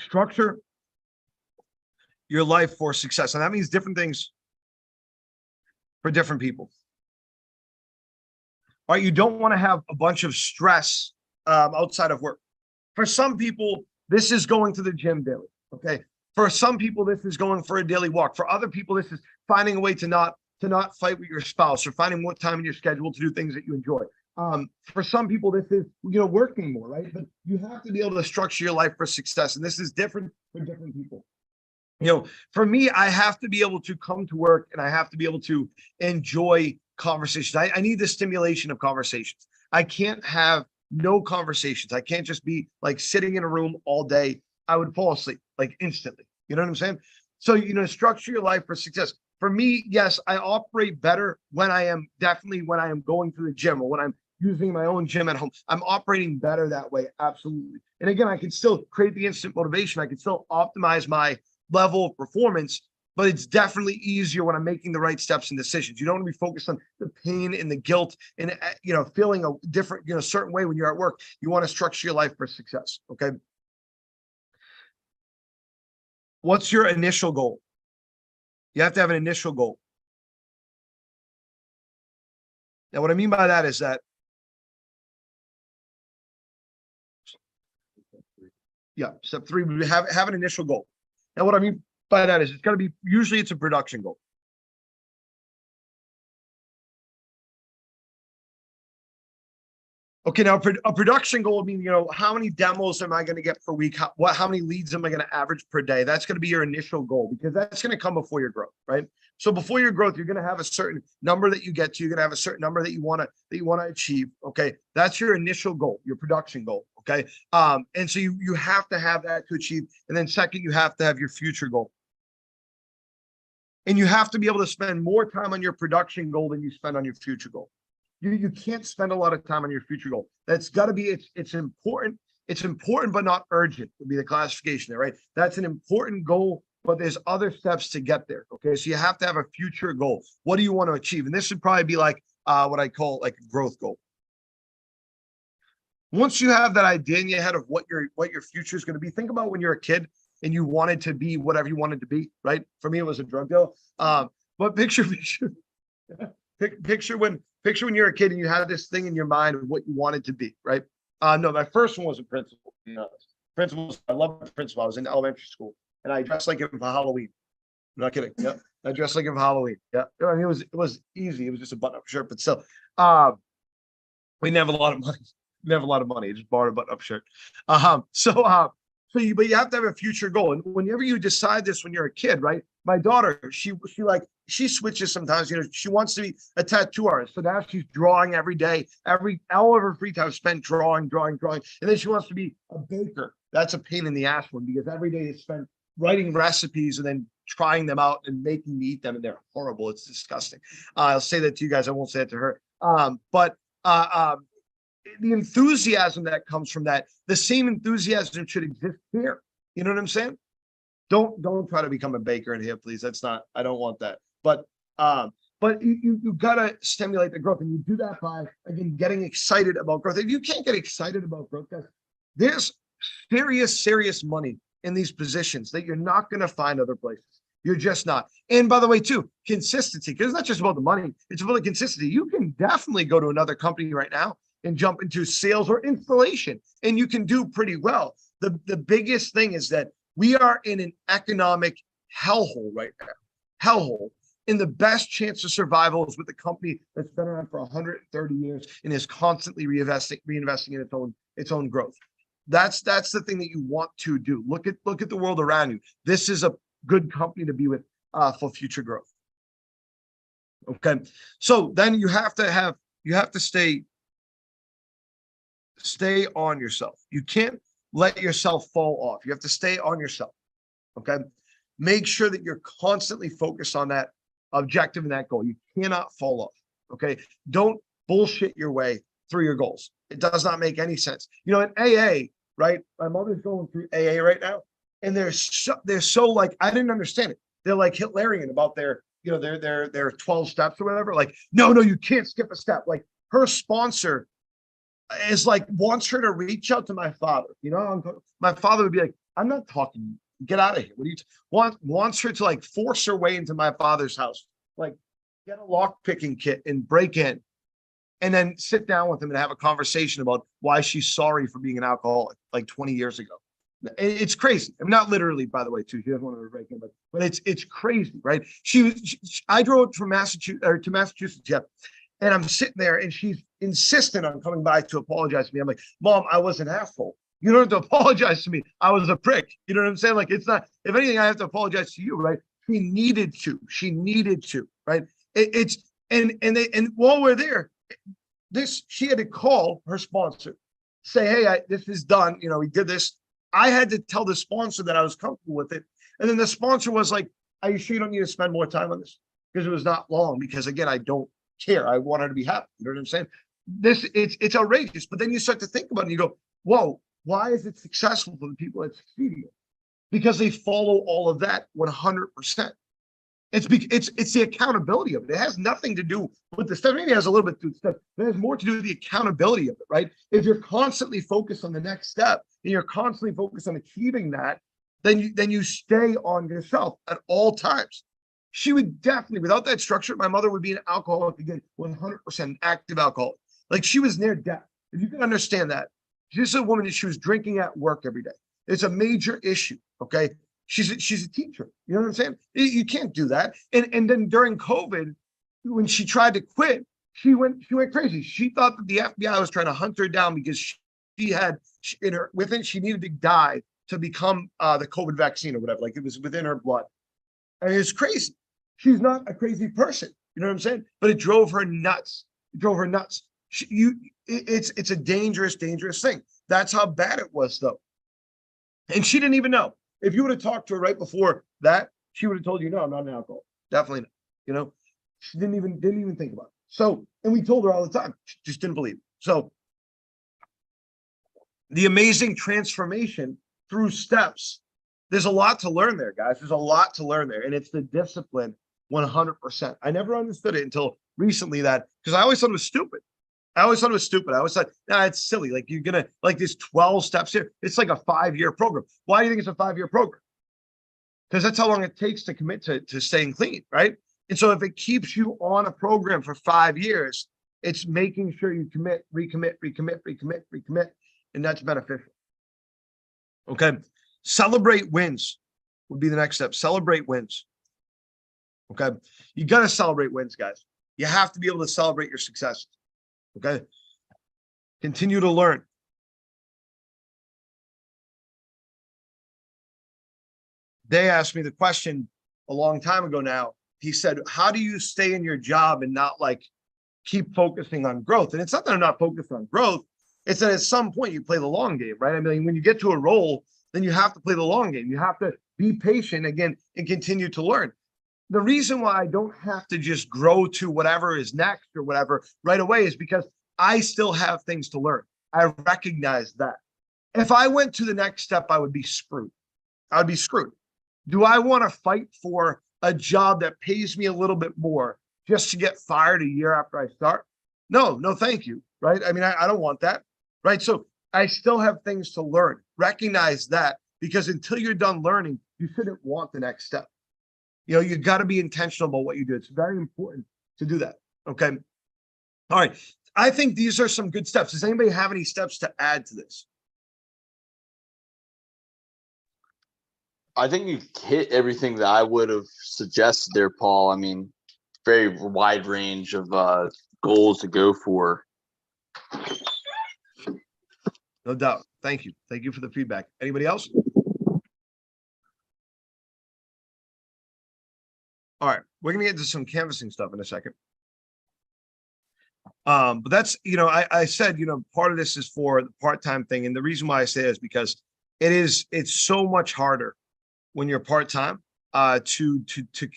structure your life for success. And that means different things for different people. All right, you don't want to have a bunch of stress outside of work. For some people, this is going to the gym daily. Okay, for some people, this is going for a daily walk. For other people, this is finding a way to not fight with your spouse or finding more time in your schedule to do things that you enjoy. For some people, this is, working more, right? But you have to be able to structure your life for success. And this is different for different people. For me, I have to be able to come to work and I have to be able to enjoy conversations. I need the stimulation of conversations. I can't have no conversations. I can't just be like sitting in a room all day. I would fall asleep like instantly. You know what I'm saying? So, structure your life for success. For me, yes, I operate better when I am going to the gym or when I'm using my own gym at home. I'm operating better that way. Absolutely. And again, I can still create the instant motivation. I can still optimize my level of performance but it's definitely easier when I'm making the right steps and decisions. You don't want to be focused on the pain and the guilt and, feeling a different, certain way when you're at work. You want to structure your life for success. Okay. What's your initial goal? You have to have an initial goal. Now, what I mean by that is that, step 3, we have an initial goal. Now, what I mean by that is it's got to be, usually it's a production goal. Okay, now a production goal would mean, how many demos am I going to get per week? How many leads am I going to average per day? That's going to be your initial goal, because that's going to come before your growth, right? So before your growth, you're going to have a certain number that you get to. You're going to have a certain number that you want to achieve. Okay, that's your initial goal, your production goal. Okay, and so you have to have that to achieve. And then second, you have to have your future goal. And you have to be able to spend more time on your production goal than you spend on your future goal. You can't spend a lot of time on your future goal. That's got to be, it's important. It's important, but not urgent would be the classification there, right? That's an important goal, but there's other steps to get there. Okay. So you have to have a future goal. What do you want to achieve? And this would probably be like what I call like a growth goal. Once you have that idea in your head of what your future is going to be, think about when you're a kid and you wanted to be whatever you wanted to be, right? For me, it was a drug dealer. But picture when you're a kid and you had this thing in your mind of what you wanted to be, right? No, my first one was a principal. Principals, I love the principal. I was in elementary school and I dressed like him for Halloween. I'm not kidding. Yeah, I dressed like him for Halloween. Yeah, I mean, it was easy. It was just a button-up shirt, but still, we didn't have a lot of money. We didn't have a lot of money. I just borrowed a button-up shirt. But you have to have a future goal. And whenever you decide this when you're a kid, right? My daughter, she switches sometimes, she wants to be a tattoo artist. So now she's drawing every day, every hour of her free time spent drawing. And then she wants to be a baker. That's a pain in the ass one, because every day is spent writing recipes and then trying them out and making me eat them. And they're horrible. It's disgusting. I'll say that to you guys. I won't say it to her. But the enthusiasm that comes from that, the same enthusiasm should exist here. You know what I'm saying? Don't try to become a baker in here, please. That's not, I don't want that. But you gotta stimulate the growth, and you do that by, again, getting excited about growth. If you can't get excited about growth, guys, there's serious money in these positions that you're not going to find other places. You're just not. And by the way, too, consistency, because it's not just about the money, it's about the consistency. You can definitely go to another company right now and jump into sales or installation, and you can do pretty well. The biggest thing is that we are in an economic hellhole right now. Hellhole. And the best chance of survival is with a company that's been around for 130 years and is constantly reinvesting in its own growth. That's the thing that you want to do. Look at the world around you. This is a good company to be with for future growth. Okay. So then you have to stay on yourself. You can't let yourself fall off. You have to stay on yourself. Okay. Make sure that you're constantly focused on that objective and that goal. You cannot fall off. Okay. Don't bullshit your way through your goals. It does not make any sense. In AA, right? My mother's going through AA right now, and they're so like, I didn't understand it. They're like Hitlerian about their 12 steps or whatever. Like, no, you can't skip a step. Like, her sponsor is like, wants her to reach out to my father. My father would be like, I'm not talking, get out of here. What do you wants her to like force her way into my father's house, like get a lock picking kit and break in, and then sit down with him and have a conversation about why she's sorry for being an alcoholic like 20 years ago. It's crazy. I'm not literally, by the way, too. She doesn't want to break in, but it's crazy, right? I drove from Massachusetts, yeah. And I'm sitting there and she's insistent on coming by to apologize to me. I'm like, Mom, I was an asshole. You don't have to apologize to me. I was a prick. You know what I'm saying? Like, it's not, if anything, I have to apologize to you, right? She needed to, right? And while we're there, she had to call her sponsor, say, hey, this is done. We did this. I had to tell the sponsor that I was comfortable with it. And then the sponsor was like, are you sure you don't need to spend more time on this? Because it was not long, because again, I don't care. I want her to be happy. You know what I'm saying? It's outrageous. But then you start to think about it and you go, whoa, why is it successful for the people that succeed? Because they follow all of that 100%. It's the accountability of it. It has nothing to do with the stuff. Maybe it has a little bit to do with stuff, but it has more to do with the accountability of it, right? If you're constantly focused on the next step and you're constantly focused on achieving that, then you stay on yourself at all times. She would definitely, without that structure, my mother would be an alcoholic again, 100% active alcoholic. Like she was near death. If you can understand that, she's a woman that she was drinking at work every day. It's a major issue. Okay. She's a teacher. You know what I'm saying? You can't do that. And then during COVID, when she tried to quit, she went crazy. She thought that the FBI was trying to hunt her down because she had in her within she needed to die to become the COVID vaccine or whatever. Like it was within her blood. I mean, it's crazy. She's not a crazy person. You know what I'm saying? But it drove her nuts. It drove her nuts. It's a dangerous thing. That's how bad it was, though. And she didn't even know. If you would have talked to her right before that, she would have told you, no, I'm not an alcoholic. Definitely not. You know, she didn't even think about it. So, and we told her all the time, she just didn't believe it. So the amazing transformation through steps. There's a lot to learn there, guys. There's a lot to learn there. And it's the discipline 100%. I never understood it until recently because I always thought it was stupid. I always thought, nah, it's silly. Like you're going to, like there's 12 steps here. It's like a 5-year program. Why do you think it's a 5-year program? Because that's how long it takes to commit to staying clean, right? And so if it keeps you on a program for 5 years, it's making sure you recommit, and that's beneficial. Okay. Celebrate wins would be the next step. Celebrate wins. Okay. You got to celebrate wins, guys. You have to be able to celebrate your successes. Okay. Continue to learn. They asked me the question a long time ago now. He said, how do you stay in your job and not like keep focusing on growth? And it's not that I'm not focused on growth. It's that at some point you play the long game, right? I mean, when you get to a role, then you have to play the long game. You have to be patient again and continue to learn. The reason why I don't have to just grow to whatever is next or whatever right away is because I still have things to learn. I recognize that. If I went to the next step, I would be screwed. I would be screwed. Do I want to fight for a job that pays me a little bit more just to get fired a year after I start? No, thank you. Right? I mean, I don't want that. Right? So I still have things to learn. Recognize that, because until you're done learning, you shouldn't want the next step. You know, you got to be intentional about what you do. It's very important to do that. Okay. All right. I think these are some good steps. Does anybody have any steps to add to this? I think you hit everything that I would have suggested there, Paul. I mean, very wide range of goals to go for. No doubt. Thank you. Thank you for the feedback. Anybody else? All right. We're going to get into some canvassing stuff in a second. But that's, you know, I said, you know, part of this is for the part-time thing. And the reason why I say is because it's so much harder when you're part-time to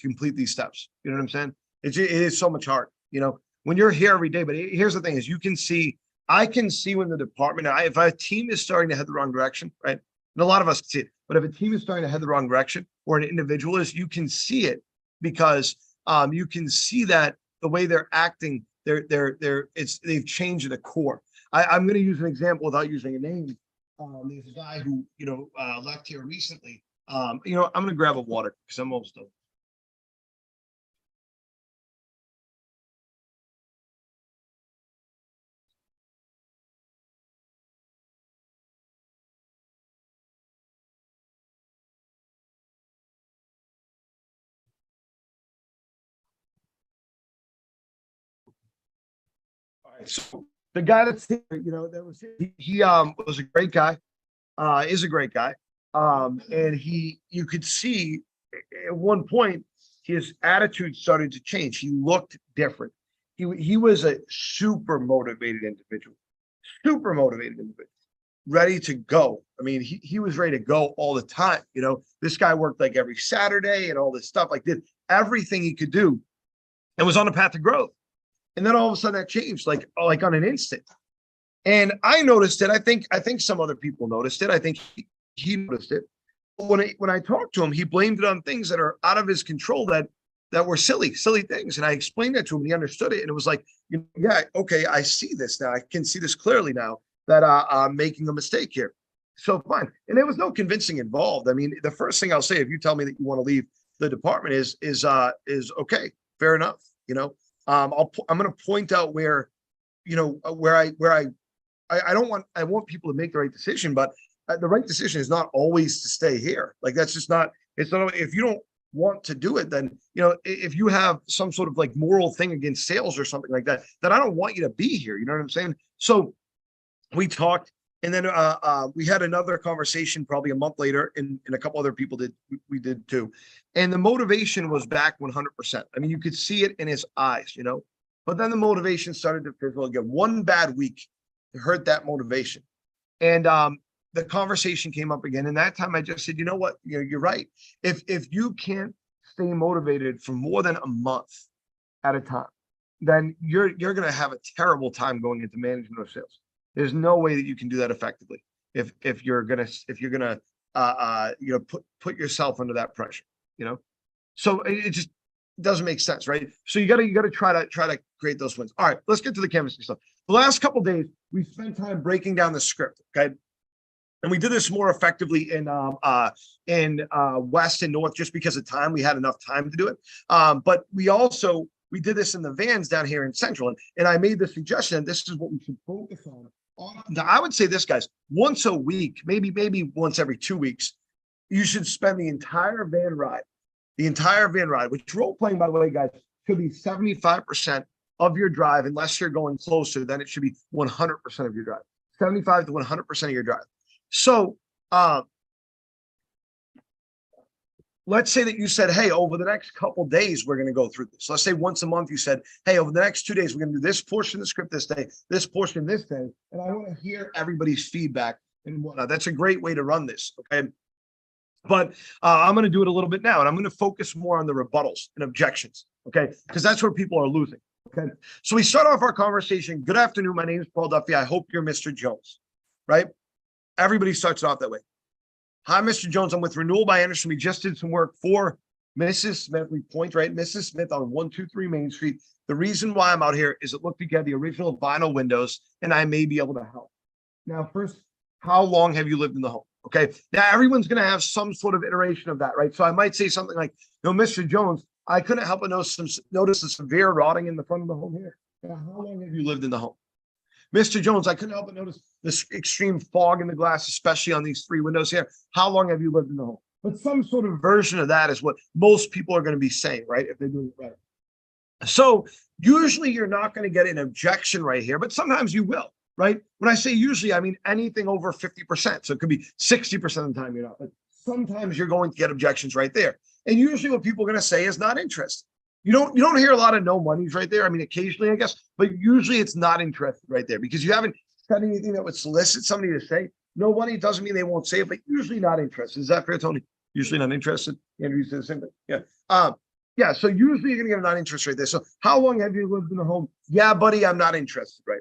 complete these steps. You know what I'm saying? It is so much harder, you know, when you're here every day. But here's the thing is I can see when the department, if a team is starting to head the wrong direction, right? And a lot of us see it, but if a team is starting to head the wrong direction or an individual is, you can see it because you can see that the way they're acting, they've changed the core. I'm going to use an example without using a name. There's a guy who, you know, left here recently. You know, I'm going to grab a water because I'm almost done. All right, so the guy that's here, you know, that was he was a great guy, is a great guy. And you could see at one point his attitude started to change. He looked different. He was a super motivated individual, ready to go. I mean, he was ready to go all the time. You know, this guy worked like every Saturday and all this stuff, like did everything he could do and was on a path to growth. And then all of a sudden that changed like on an instant. And I noticed it. I think some other people noticed it. I think he noticed it. When I talked to him, he blamed it on things that are out of his control that that were silly things. And I explained that to him and he understood it. And it was like, yeah, okay, I see this now. I can see this clearly now that I'm making a mistake here. So fine. And there was no convincing involved. I mean, the first thing I'll say, if you tell me that you want to leave the department is okay, fair enough. I'm going to point out where, where I don't want, I want people to make the right decision, but the right decision is not always to stay here. Like, that's just not, it's not, if you don't want to do it, then, if you have some sort of like moral thing against sales or something like that, then I don't want you to be here. You know what I'm saying? So we talked, and then we had another conversation probably a month later, and a couple other people we did too. And the motivation was back 100%. I mean, you could see it in his eyes, but then the motivation started to fizzle again. One bad week hurt that motivation. And the conversation came up again. And that time I just said, you know what, you're right. If you can't stay motivated for more than a month at a time, then you're going to have a terrible time going into management of sales. There's no way that you can do that effectively if you're gonna put yourself under that pressure. So it just doesn't make sense, right? So you gotta try to create those wins. All right, let's get to the canvassing stuff. The last couple of days we spent time breaking down the script, okay? And we did this more effectively in West and North just because of time. We had enough time to do it. But we did this in the vans down here in Central, and I made the suggestion that this is what we should focus on. Now, I would say this, guys, once a week, maybe once every 2 weeks, you should spend the entire van ride, which role playing, by the way, guys, should be 75% of your drive. Unless you're going closer, then it should be 100% of your drive, 75 to 100% of your drive. So let's say that you said, hey, over the next couple of days, we're going to go through this. Let's say once a month, you said, hey, over the next 2 days, we're going to do this portion of the script this day, this portion this day. And I want to hear everybody's feedback and whatnot. That's a great way to run this. Okay. But I'm going to do it a little bit now, and I'm going to focus more on the rebuttals and objections. Okay. Because that's where people are losing. Okay. So we start off our conversation. Good afternoon. My name is Paul Duffy. I hope you're Mr. Jones, right? Everybody starts off that way. Hi, Mr. Jones. I'm with Renewal by Andersen. We just did some work for Mrs. Smith. We point, right? Mrs. Smith on 123 Main Street. The reason why I'm out here is it looked like you had the original vinyl windows, and I may be able to help. Now, first, how long have you lived in the home? Okay. Now, everyone's going to have some sort of iteration of that, right? So I might say something like, Mr. Jones, I couldn't help but notice the severe rotting in the front of the home here. Now, how long have you lived in the home? Mr. Jones, I couldn't help but notice this extreme fog in the glass, especially on these 3 windows here. How long have you lived in the home? But some sort of version of that is what most people are going to be saying, right? If they're doing it right. So usually you're not going to get an objection right here, but sometimes you will, right? When I say usually, I mean anything over 50%. So it could be 60% of the time you're not, but sometimes you're going to get objections right there. And usually what people are going to say is not interested. You don't hear a lot of no monies right there. I mean, occasionally, I guess, but usually it's not interested right there because you haven't said anything that would solicit somebody to say no money. Doesn't mean they won't say it, but usually not interested. Is that fair, Tony? Usually not interested. Andrew, you said the same thing. Yeah. Yeah. So usually you're going to get a not interested right there. So how long have you lived in the home? Yeah, buddy, I'm not interested. Right.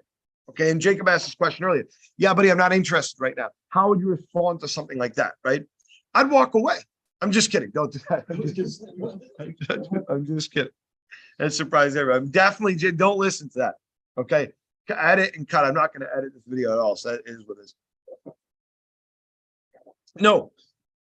Okay. And Jacob asked this question earlier. Yeah, buddy, I'm not interested right now. How would you respond to something like that? Right. I'd walk away. I'm just kidding. Don't do that. I'm just kidding. That surprised everyone. Definitely don't listen to that. Okay. Edit and cut. I'm not going to edit this video at all. So that is what it is. No.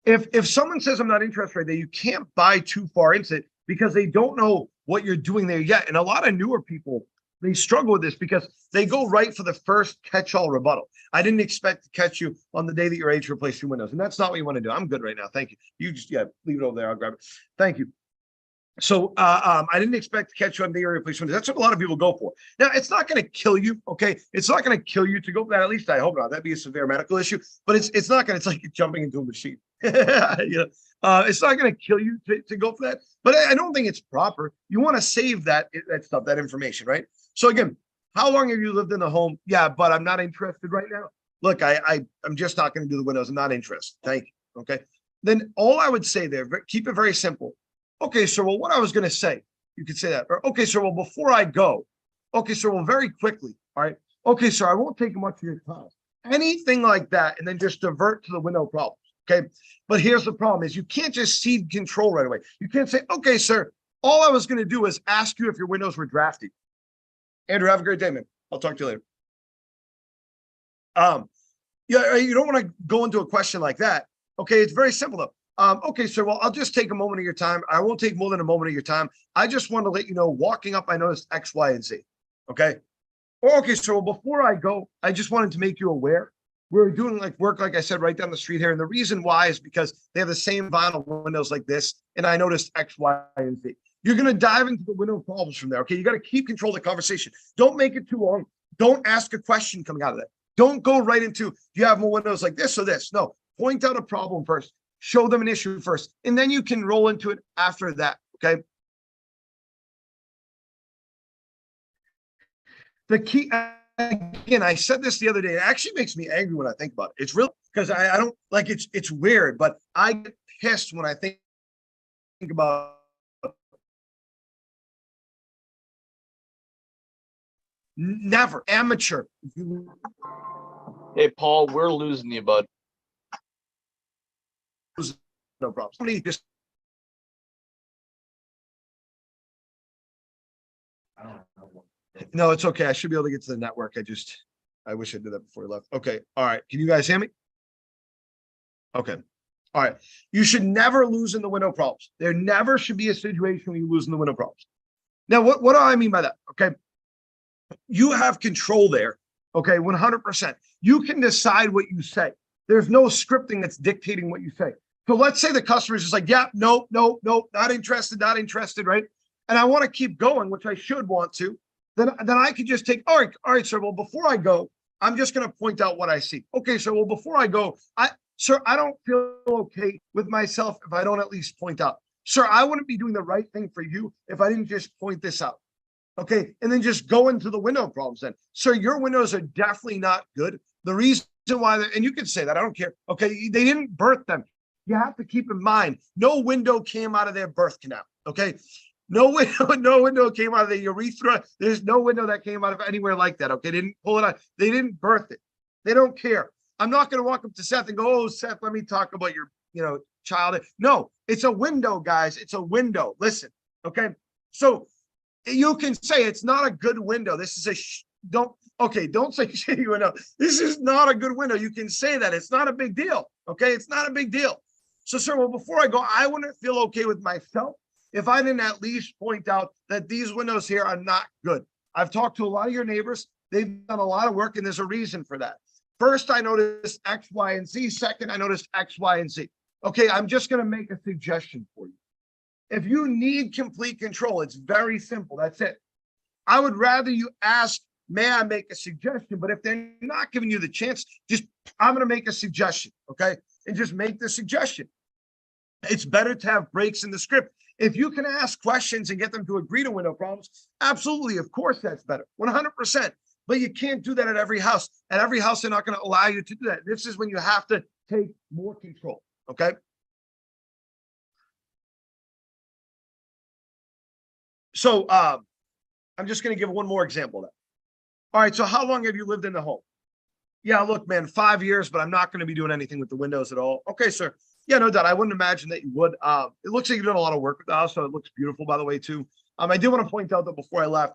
If someone says I'm not interested right there, you can't buy too far into it because they don't know what you're doing there yet. And a lot of newer people, they struggle with this because they go right for the first catch-all rebuttal. I didn't expect to catch you on the day that you're ready to replace your windows. And that's not what you want to do. I'm good right now. Thank you. You just, leave it over there. I'll grab it. Thank you. So I didn't expect to catch you on the day you're ready to replace windows. That's what a lot of people go for. Now, it's not going to kill you. Okay. It's not going to kill you to go for that. At least I hope not. That'd be a severe medical issue, but it's not going to, it's like jumping into a machine. It's not going to kill you to go for that, but I don't think it's proper. You want to save that stuff, that information, right? So again, how long have you lived in the home? Yeah, but I'm not interested right now. Look, I'm just not going to do the windows. I'm not interested. Thank you. Okay. Then all I would say there, keep it very simple. Okay, sir. Well, what I was going to say, you could say that. Or, okay, sir. Well, before I go, okay, sir. Well, very quickly. All right. Okay, sir. I won't take much of your time. Anything like that, and then just divert to the window problems. Okay. But here's the problem is you can't just cede control right away. You can't say, okay, sir, All I was going to do was ask you if your windows were drafty. Andrew, have a great day, man. I'll talk to you later. Yeah, you don't want to go into a question like that. Okay, it's very simple though. Okay, sir, well, I'll just take a moment of your time. I won't take more than a moment of your time. I just want to let you know, walking up, I noticed X, Y, and Z. Okay. Oh, okay, so before I go, I just wanted to make you aware. We're doing like work, like I said, right down the street here. And the reason why is because they have the same vinyl windows like this. And I noticed X, Y, and Z. You're going to dive into the window problems from there. Okay. You got to keep control of the conversation. Don't make it too long. Don't ask a question coming out of that. Don't go right into, do you have more windows like this or this? No, point out a problem first. Show them an issue first. And then you can roll into it after that. Okay. The key, again, I said this the other day. It actually makes me angry when I think about it. It's real because I don't like it's weird, but I get pissed when I think about never amateur. Hey, Paul, we're losing you, bud. No problem. Somebody just I don't know. no, it's okay. I should be able to get to the network. I wish I did that before I left. Okay. All right. Can you guys hear me? Okay. All right. You should never lose in the window problems. There never should be a situation where you lose in the window problems. Now, what do I mean by that? Okay. You have control there. Okay. 100%. You can decide what you say. There's no scripting that's dictating what you say. So let's say the customer is just like, yeah, no, not interested, right? And I want to keep going, which I should want to. Then I could just take, all right, sir. Well, before I go, I'm just going to point out what I see. Okay, sir. Well, before I go, sir, I don't feel okay with myself if I don't at least point out. Sir, I wouldn't be doing the right thing for you if I didn't just point this out. Okay, and then just go into the window problems then. Sir, your windows are definitely not good. The reason why, and you can say that, I don't care. Okay, they didn't birth them. You have to keep in mind, no window came out of their birth canal. Okay. No window came out of the urethra. There's no window that came out of anywhere like that. Okay. They didn't pull it out. They didn't birth it. They don't care. I'm not going to walk up to Seth and go, oh, Seth, let me talk about your, child. No, it's a window, guys. It's a window. Listen. Okay. So you can say it's not a good window. This is don't say shitty window. This is not a good window. You can say that. It's not a big deal. Okay. It's not a big deal. So, sir, well, before I go, I wouldn't feel okay with myself if I didn't at least point out that these windows here are not good. I've talked to a lot of your neighbors. They've done a lot of work, and there's a reason for that. First, I noticed X, Y, and Z. Second, I noticed X, Y, and Z. Okay, I'm just going to make a suggestion for you. If you need complete control, it's very simple. That's it. I would rather you ask, may I make a suggestion? But if they're not giving you the chance, I'm going to make a suggestion, okay? And just make the suggestion. It's better to have breaks in the script. If you can ask questions and get them to agree to window problems, absolutely, of course, that's better, 100%. But you can't do that at every house. At every house, they're not going to allow you to do that. This is when you have to take more control, okay? So I'm just going to give one more example of that. All right, so how long have you lived in the home? Yeah, look, man, 5 years, but I'm not going to be doing anything with the windows at all. Okay, sir. Yeah, no doubt. I wouldn't imagine that you would. It looks like you've done a lot of work with the house, so it looks beautiful, by the way, too. I did want to point out that before I left,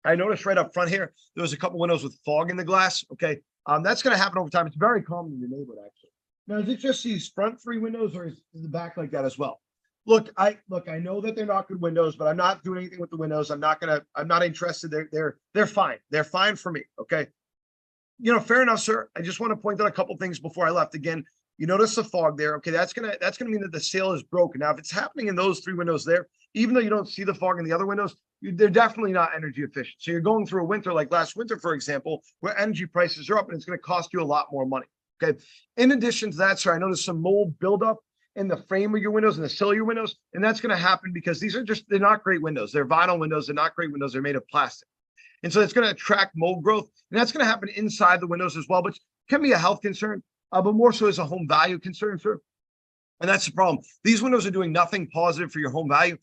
I noticed right up front here, there was a couple windows with fog in the glass. Okay, that's going to happen over time. It's very common in your neighborhood, actually. Now, is it just these front three windows, or is the back like that as well? Look, I know that they're not good windows, but I'm not doing anything with the windows. I'm not interested. They're fine. They're fine for me. Okay. Fair enough, sir. I just want to point out a couple things before I left. Again, you notice the fog there. Okay, that's gonna mean that the sale is broken. Now, if it's happening in those three windows there, even though you don't see the fog in the other windows, they're definitely not energy efficient. So you're going through a winter like last winter, for example, where energy prices are up, and it's going to cost you a lot more money. Okay. In addition to that, sir, I noticed some mold buildup in the frame of your windows and the sill of your windows, and that's going to happen because they're not great windows. They're vinyl windows. They're not great windows. They're made of plastic. And so it's going to attract mold growth, and that's going to happen inside the windows as well, but can be a health concern, but more so as a home value concern, sir. And that's the problem. These windows are doing nothing positive for your home value.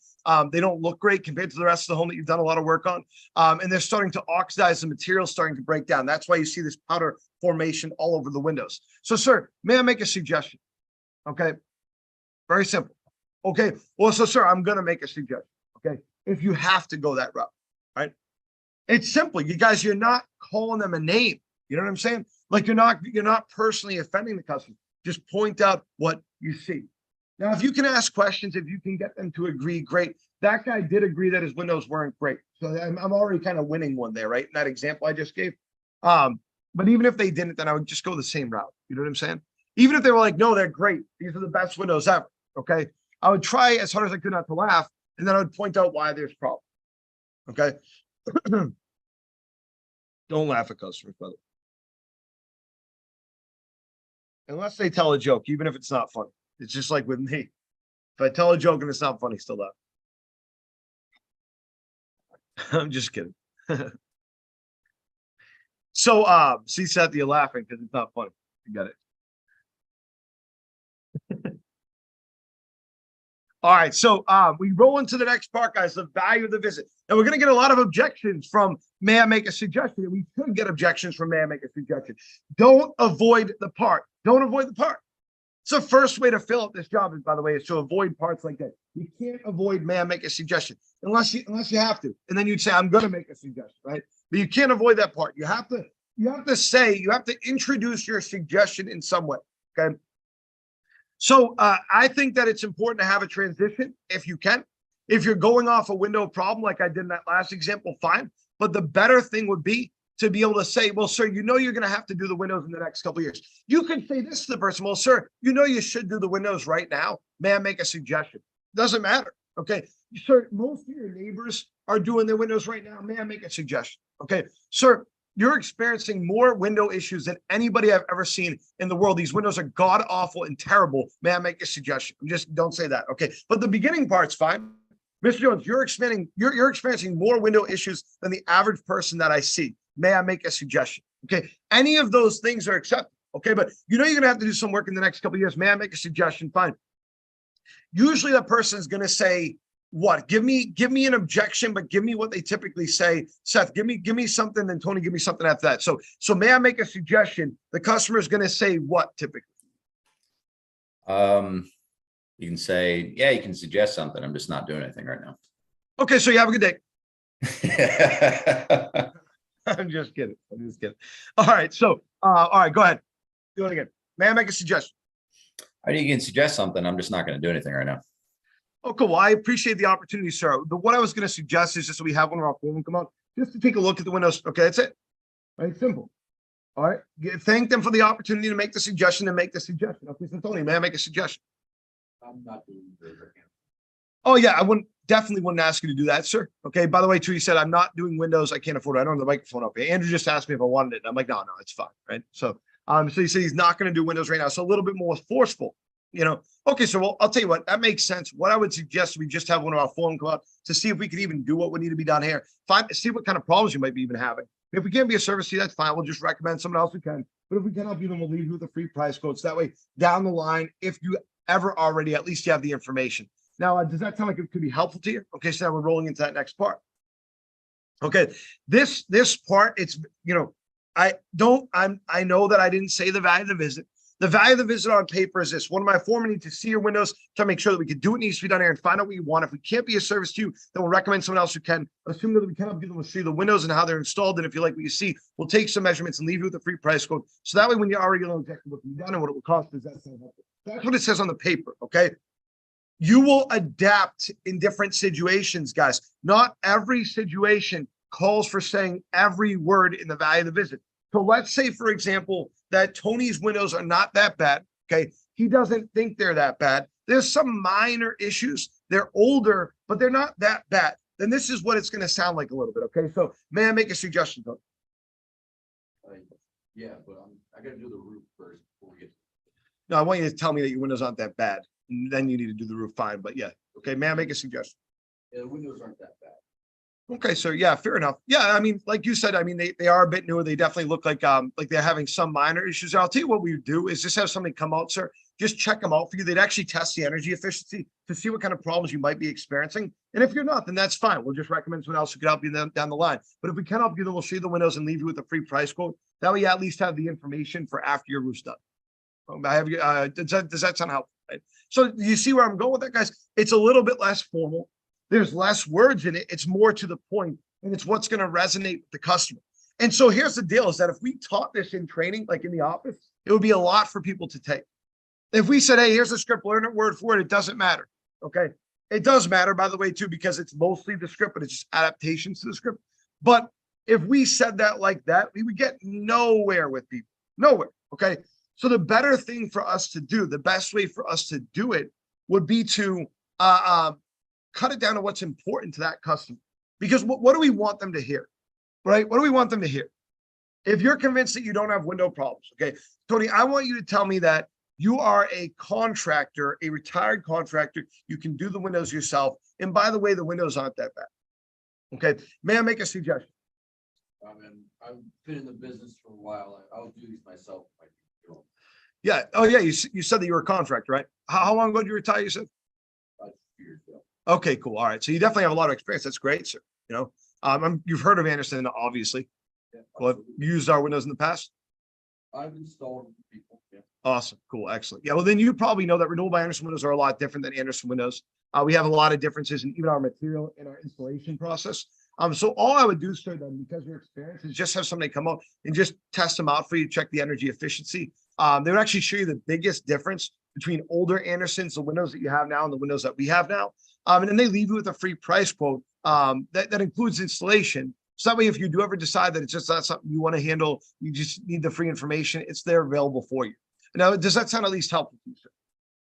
They don't look great compared to the rest of the home that you've done a lot of work on. And they're starting to oxidize, the material starting to break down. That's why you see this powder formation all over the windows. So, sir, may I make a suggestion? Okay. Very simple. Okay. Well, so, sir, I'm going to make a suggestion. Okay. If you have to go that route, right? It's simple. You guys, you're not calling them a name. You know what I'm saying? Like you're not personally offending the customer. Just point out what you see. Now, if you can ask questions, if you can get them to agree, great. That guy did agree that his windows weren't great. So I'm already kind of winning one there, right? In that example I just gave. But even if they didn't, then I would just go the same route. You know what I'm saying? Even if they were like, no, they're great. These are the best windows ever. Okay. I would try as hard as I could not to laugh. And then I would point out why there's problems. Okay. Don't laugh at customers, brother. Unless they tell a joke, even if it's not funny. It's just like with me. If I tell a joke and it's not funny, still laugh. I'm just kidding. So, see, Seth, you're laughing because it's not funny. You got it. All right, so we roll into the next part, guys, the value of the visit. And we're going to get a lot of objections from, may I make a suggestion? And we could get objections from, may I make a suggestion? Don't avoid the part. Don't avoid the part. It's the first way to fill out this job, by the way, is to avoid parts like that. You can't avoid, may I make a suggestion? Unless you have to. And then you'd say, I'm going to make a suggestion, right? But you can't avoid that part. You have to introduce your suggestion in some way, okay? So I think that it's important to have a transition if you can. If you're going off a window problem like I did in that last example, fine. But the better thing would be to be able to say, well, sir, you know you're going to have to do the windows in the next couple of years. You can say this to the person, well, sir, you know you should do the windows right now. May I make a suggestion? Doesn't matter, okay? Sir, most of your neighbors are doing their windows right now. May I make a suggestion? Okay, sir, you're experiencing more window issues than anybody I've ever seen in the world. These windows are god awful and terrible. May I make a suggestion? Just don't say that. Okay. But the beginning part's fine. Mr. Jones, you're experiencing more window issues than the average person that I see. May I make a suggestion? Okay. Any of those things are acceptable. Okay. But you know, you're going to have to do some work in the next couple of years. May I make a suggestion? Fine. Usually that person's going to say, what? Give me an objection, but give me what they typically say. Seth, give me something, and Tony, give me something after that. So may I make a suggestion? The customer is going to say what typically? You can say, yeah, you can suggest something. I'm just not doing anything right now. Okay, so you have a good day. I'm just kidding. All right, so all right, go ahead. Do it again. May I make a suggestion? You can suggest something. I'm just not going to do anything right now. Oh, cool. Well, I appreciate the opportunity, sir. What I was going to suggest is just so we have one of our foremen come out, just to take a look at the windows. Okay, that's it. Right, simple. All right. Thank them for the opportunity to make the suggestion and make the suggestion. Okay, so Tony, may I make a suggestion? I'm not doing it right now. Oh yeah, I definitely wouldn't ask you to do that, sir. Okay. By the way, too, you said I'm not doing windows. I can't afford it. I don't have the microphone up here. Andrew just asked me if I wanted it. I'm like, no, it's fine. Right. So he said he's not going to do windows right now. So a little bit more forceful. You know, okay, so well, I'll tell you what, that makes sense. What I would suggest, we just have one of our foremen come out to see if we could even do what would need to be done here. See what kind of problems you might be even having. If we can't be a service to you, that's fine. We'll just recommend someone else who can. But if we can help you, then we'll leave you with a free price quote. So that way, down the line, if you ever are ready, at least you have the information. Now, does that sound like it could be helpful to you? Okay, so now we're rolling into that next part. Okay, this part, it's, you know, I know that I didn't say the value of the visit. The value of the visit on paper is this. One of my foremen need to see your windows to make sure that we can do what needs to be done here and find out what you want. If we can't be a service to you, then we'll recommend someone else who can. Assume that we can help you, we'll see the windows and how they're installed. And if you like what you see, we'll take some measurements and leave you with a free price quote. So that way, when you already know exactly what can be done and what it will cost, that's what it says on the paper, okay? You will adapt in different situations, guys. Not every situation calls for saying every word in the value of the visit. So let's say, for example, that Tony's windows are not that bad. Okay. He doesn't think they're that bad. There's some minor issues. They're older, but they're not that bad. Then this is what it's going to sound like a little bit. Okay. So may I make a suggestion, Tony? Yeah, but I got to do the roof first before we get. No, I want you to tell me that your windows aren't that bad. And then you need to do the roof fine. But yeah. Okay. May I make a suggestion? Yeah, the windows aren't that bad. Okay, so yeah, fair enough. Yeah, I mean, like you said, I mean, they are a bit newer. They definitely look like they're having some minor issues. I'll tell you what we do is just have somebody come out, sir, just check them out for you. They'd actually test the energy efficiency to see what kind of problems you might be experiencing. And if you're not, then that's fine. We'll just recommend someone else who can help you down the line. But if we can help you, then we'll show you the windows and leave you with a free price quote. That way you at least have the information for after your roof's done. Does that sound helpful? Right? So you see where I'm going with that, guys? It's a little bit less formal. There's less words in it. It's more to the point, and it's what's going to resonate with the customer. And so here's the deal, is that if we taught this in training, like in the office, it would be a lot for people to take. If we said, hey, here's the script, learn it word for word, it doesn't matter. Okay. It does matter, by the way, too, because it's mostly the script, but it's just adaptations to the script. But if we said that like that, we would get nowhere with people. Nowhere. Okay. So the better thing for us to do, the best way for us to do it would be to cut it down to what's important to that customer. Because what do we want them to hear? Right? What do we want them to hear? If you're convinced that you don't have window problems, okay, Tony, I want you to tell me that you are a contractor, a retired contractor. You can do the windows yourself. And by the way, the windows aren't that bad. Okay. May I make a suggestion? And I've been in the business for a while. I'll do these myself. Yeah. Oh, yeah. You said that you were a contractor, right? How long ago did you retire? You said? 5 years ago. Okay, cool. All right. So you definitely have a lot of experience. That's great, sir. You know, you've heard of Anderson, obviously. Yeah, Well, have you used our windows in the past? I've installed them for people. Yeah. Awesome. Cool. Excellent. Yeah. Well, then you probably know that Renewable Anderson windows are a lot different than Anderson windows. We have a lot of differences in even our material and our installation process. So all I would do, sir, then, because you're experienced, is just have somebody come up and just test them out for you, check the energy efficiency. They would actually show you the biggest difference between older Andersons, the windows that you have now and the windows that we have now. And then they leave you with a free price quote that includes installation. So that way, if you do ever decide that it's just not something you want to handle, you just need the free information, it's there available for you. Now, does that sound at least helpful to you, sir?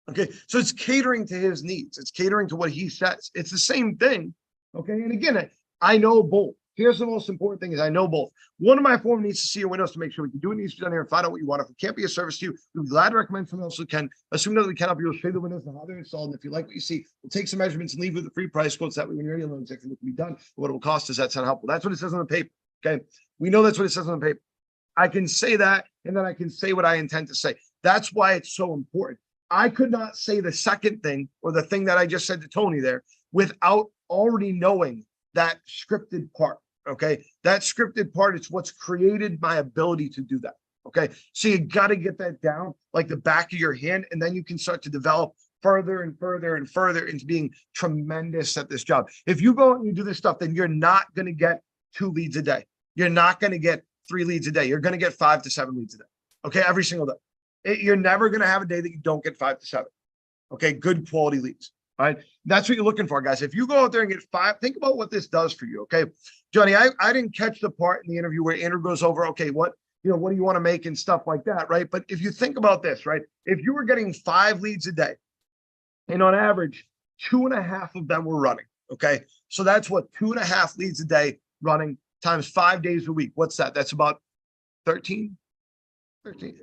Okay, so it's catering to his needs. It's catering to what he says. It's the same thing. Okay, and again, I know both. Here's the most important thing is I know both. One of my foremen needs to see your windows to make sure we can do what needs to be done here and find out what you want. If it can't be a service to you, we'll be glad to recommend someone else who can. Assuming that we can help you, we'll show you the windows and how they're installed. And if you like what you see, we'll take some measurements and leave you with the free price quotes. That way, when you're ready to learn exactly what can be done, what it will cost. Does that sound helpful? That's what it says on the paper. Okay, we know that's what it says on the paper. I can say that, and then I can say what I intend to say. That's why it's so important. I could not say the second thing or the thing that I just said to Tony there without already knowing that scripted part. Okay. That scripted part is what's created my ability to do that. Okay. So you got to get that down like the back of your hand, and then you can start to develop further and further and further into being tremendous at this job. If you go and you do this stuff, then you're not going to get 2 leads a day. You're not going to get 3 leads a day. You're going to get 5 to 7 leads a day. Okay. Every single day. You're never going to have a day that you don't get 5 to 7. Okay. Good quality leads. All right. That's what you're looking for, guys. If you go out there and get 5, think about what this does for you. Okay. Johnny, I didn't catch the part in the interview where Andrew goes over, okay, what do you want to make and stuff like that. Right. But if you think about this, right, if you were getting 5 leads a day and on average, 2.5 of them were running. Okay. So that's what 2.5 leads a day running times 5 days a week. What's that? That's about 13. 13.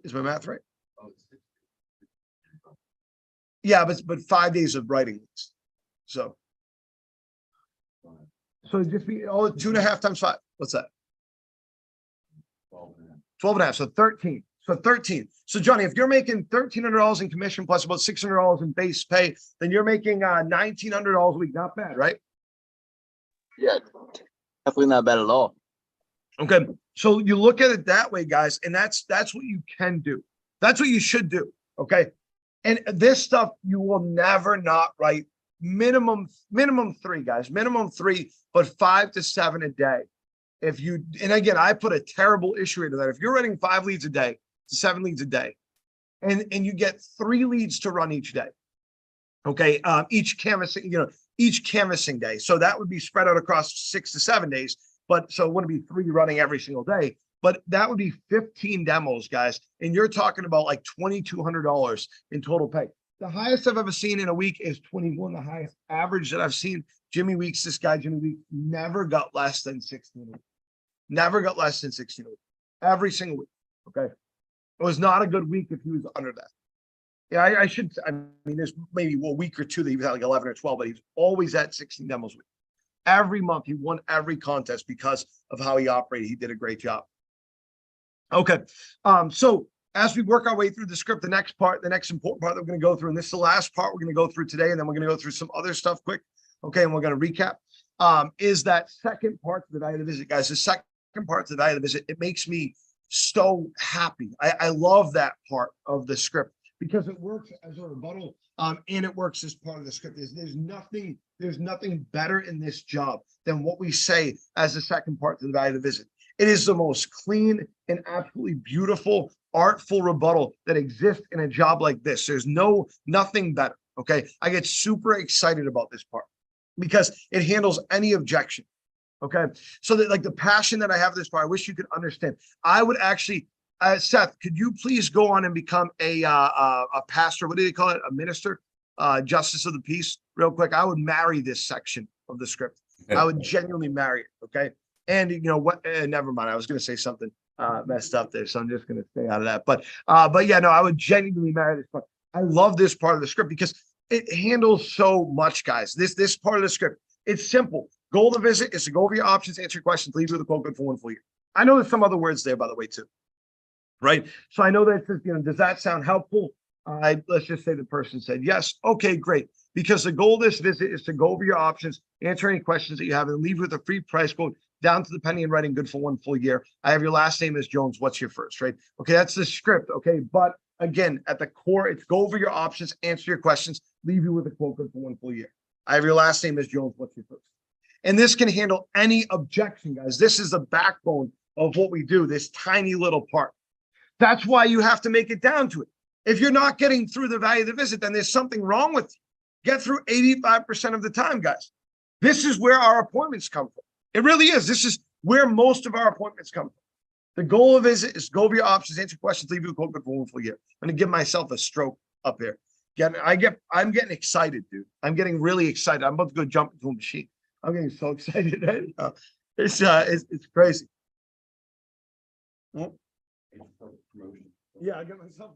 Is my math right? Yeah, but 5 days of writing leads. So just be 2.5 times 5. What's that? 12 and a half. So 13. So 13. So Johnny, if you're making $1,300 in commission plus about $600 in base pay, then you're making $1,900 a week. Not bad, right? Yeah, definitely not bad at all. Okay. So you look at it that way, guys, and that's what you can do. That's what you should do. Okay. And this stuff you will never not write. Minimum 3, guys. Minimum 3, but 5 to 7 a day. And again, I put a terrible issue into that. If you're writing 5 leads a day to 7 leads a day, and you get 3 leads to run each day. Okay. Each canvassing day. So that would be spread out across 6 to 7 days. But so it wouldn't be 3 running every single day, but that would be 15 demos, guys. And you're talking about like $2,200 in total pay. The highest I've ever seen in a week is 21. The highest average that I've seen, Jimmy Weeks, Jimmy Weeks, never got less than 16 a week. Never got less than 16 a week. Every single week. Okay. It was not a good week if he was under that. Yeah, I mean, there's maybe a week or 2 that he was at like 11 or 12, but he was always at 16 demos a week. Every month he won every contest because of how he operated. He did a great job. Okay. So as we work our way through the script, the next important part that we're going to go through, and this is the last part we're going to go through today, and then we're going to go through some other stuff quick. Okay. And we're going to recap, is that second part of the value of the visit, guys. The second part of the value of the visit, it makes me so happy. I love that part of the script because it works as a rebuttal, and it works as part of the script. There's nothing better in this job than what we say as the second part to the value of the visit. It is the most clean and absolutely beautiful, artful rebuttal that exists in a job like this. There's nothing better. Okay. I get super excited about this part because it handles any objection. Okay. So that, like, the passion that I have for this part, I wish you could understand. I would actually, Seth, could you please go on and become a pastor? What do they call it? A minister, justice of the peace, real quick. I would marry this section of the script. I would genuinely marry it. Okay. And you know what? Never mind. I was going to say something messed up there, so I'm just going to stay out of that. But yeah, no, I would genuinely marry this part. I love this part of the script because it handles so much, guys. This part of the script, it's simple. Goal of the visit is to go over your options, answer your questions, leave you with a quote good for one full year. I know there's some other words there, by the way, too. Right? So I know that it says, does that sound helpful? Let's just say the person said yes. Okay, great. Because the goal of this visit is to go over your options, answer any questions that you have, and leave with a free price quote down to the penny and writing good for one full year. I have your last name is Jones. What's your first, right? Okay, that's the script. Okay, but again, at the core, it's go over your options, answer your questions, leave you with a quote good for one full year. I have your last name is Jones. What's your first? And this can handle any objection, guys. This is the backbone of what we do, this tiny little part. That's why you have to make it down to it. If you're not getting through the value of the visit, then there's something wrong with you. Get through 85% of the time, guys. This is where our appointments come from. It really is. This is where most of our appointments come from. The goal of visit is go over your options, answer questions, leave you a quote good for one full year. I'm going to give myself a stroke up here. I'm getting excited, dude. I'm getting really excited. I'm about to go jump into a machine. I'm getting so excited right now. It's crazy. Yeah, I got myself.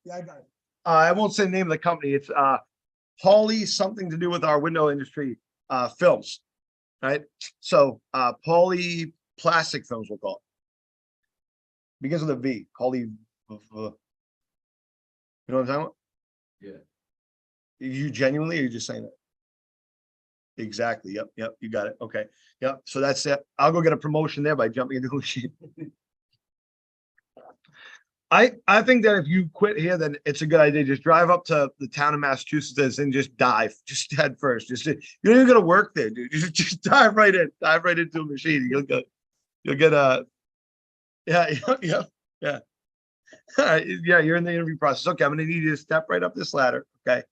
Yeah, I got it. I won't say the name of the company. It's Pauly, something to do with our window industry films, right? So Pauly Plastic Films, we'll call it. Because of the V, Pauly. You know what I'm talking about? Yeah. You genuinely, or are you just saying that? Exactly. Yep. You got it. Okay. Yep. So that's it. I'll go get a promotion there by jumping into a machine. I think that if you quit here, then it's a good idea. Just drive up to the town of Massachusetts and just dive. Just head first. You don't even got to work there, dude. Just dive right in. Dive right into a machine. You'll get a. Yeah. All right. Yeah, you're in the interview process. Okay, I'm gonna need you to step right up this ladder. Okay.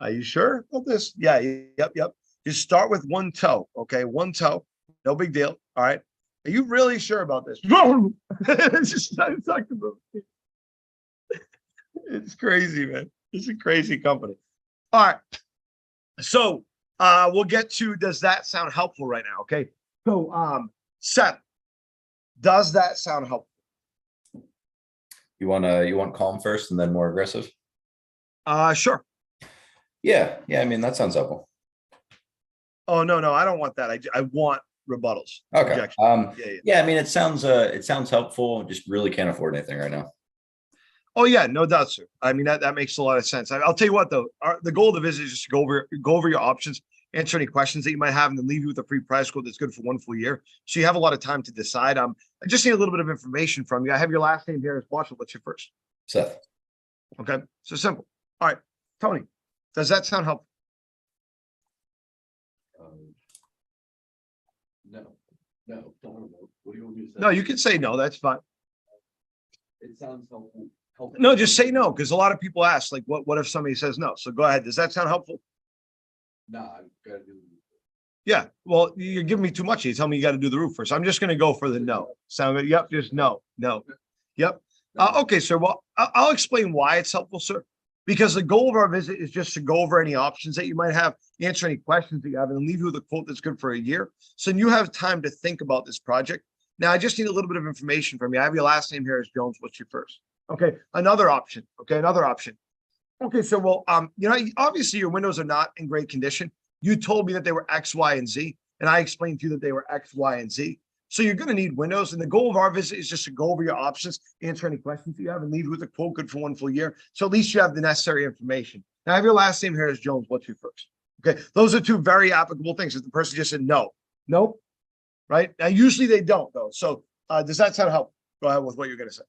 Are you sure about this? Yeah. Yep. Just start with one toe. Okay, one toe. No big deal. All right. Are you really sure about this? It's crazy, man. It's a crazy company. All right. So we'll get to, does that sound helpful right now? Okay. So Seth, does that sound helpful? You want calm first and then more aggressive? Sure. Yeah. I mean, that sounds helpful. Oh, no, I don't want that. I want rebuttals. Okay. Objection. Yeah. I mean, it sounds helpful. Just really can't afford anything right now. Oh yeah, no doubt, sir. I mean, that makes a lot of sense. I'll tell you what, though, the goal of the visit is just to go over your options, answer any questions that you might have, and then leave you with a free price quote that's good for one full year. So you have a lot of time to decide. I just need a little bit of information from you. I have your last name here as Marshall. What's your first? Seth. Okay, so simple. All right, Tony, does that sound helpful? No. What do you want me to say? No, you can say no. That's fine. It sounds helpful. No, just say no, because a lot of people ask, like, what if somebody says no? So go ahead. Does that sound helpful? Nah, I've got to do. Yeah. Well, you're giving me too much. You tell me you got to do the roof first. I'm just going to go for the no. Sound good? Yep. Just no. Yep. Okay, sir. Well, I'll explain why it's helpful, sir. Because the goal of our visit is just to go over any options that you might have, answer any questions that you have, and leave you with a quote that's good for a year. So you have time to think about this project. Now, I just need a little bit of information from you. I have your last name here as Jones. What's your first? Okay, another option. Okay, another option. Okay, so well, obviously your windows are not in great condition. You told me that they were X, Y, and Z, and I explained to you that they were X, Y, and Z. So you're going to need windows, and the goal of our visit is just to go over your options, answer any questions you have, and leave you with a quote good for one full year. So at least you have the necessary information. Now, I have your last name here as Jones. What's your first? Okay, those are two very applicable things. If the person just said no, right? Now, usually they don't, though. So does that sound helpful? Go ahead with what you're going to say.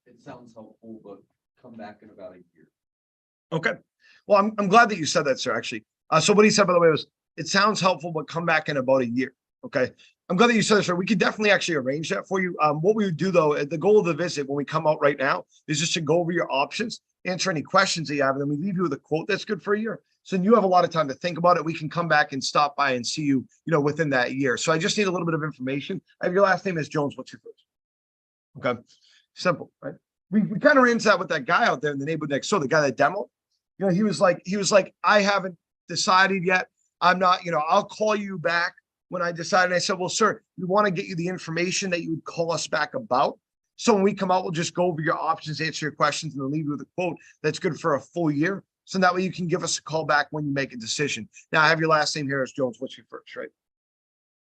It sounds helpful, but come back in about a year. Okay. Well, I'm glad that you said that, sir, actually. So what he said, by the way, was it sounds helpful, but come back in about a year. Okay. I'm glad that you said that, sir. We could definitely actually arrange that for you. What we would do though, the goal of the visit when we come out right now is just to go over your options, answer any questions that you have, and then we leave you with a quote that's good for a year. So you have a lot of time to think about it. We can come back and stop by and see you, within that year. So I just need a little bit of information. I have your last name is Jones. What's your first? Okay. Simple, right? We kind of ran into that with that guy out there in the neighborhood next door, the guy that demoed. He was like, I haven't decided yet. I'm not, I'll call you back when I decide. And I said, well, sir, we want to get you the information that you would call us back about. So when we come out, we'll just go over your options, answer your questions, and then leave you with a quote that's good for a full year. So that way you can give us a call back when you make a decision. Now I have your last name here as Jones. What's your first, right?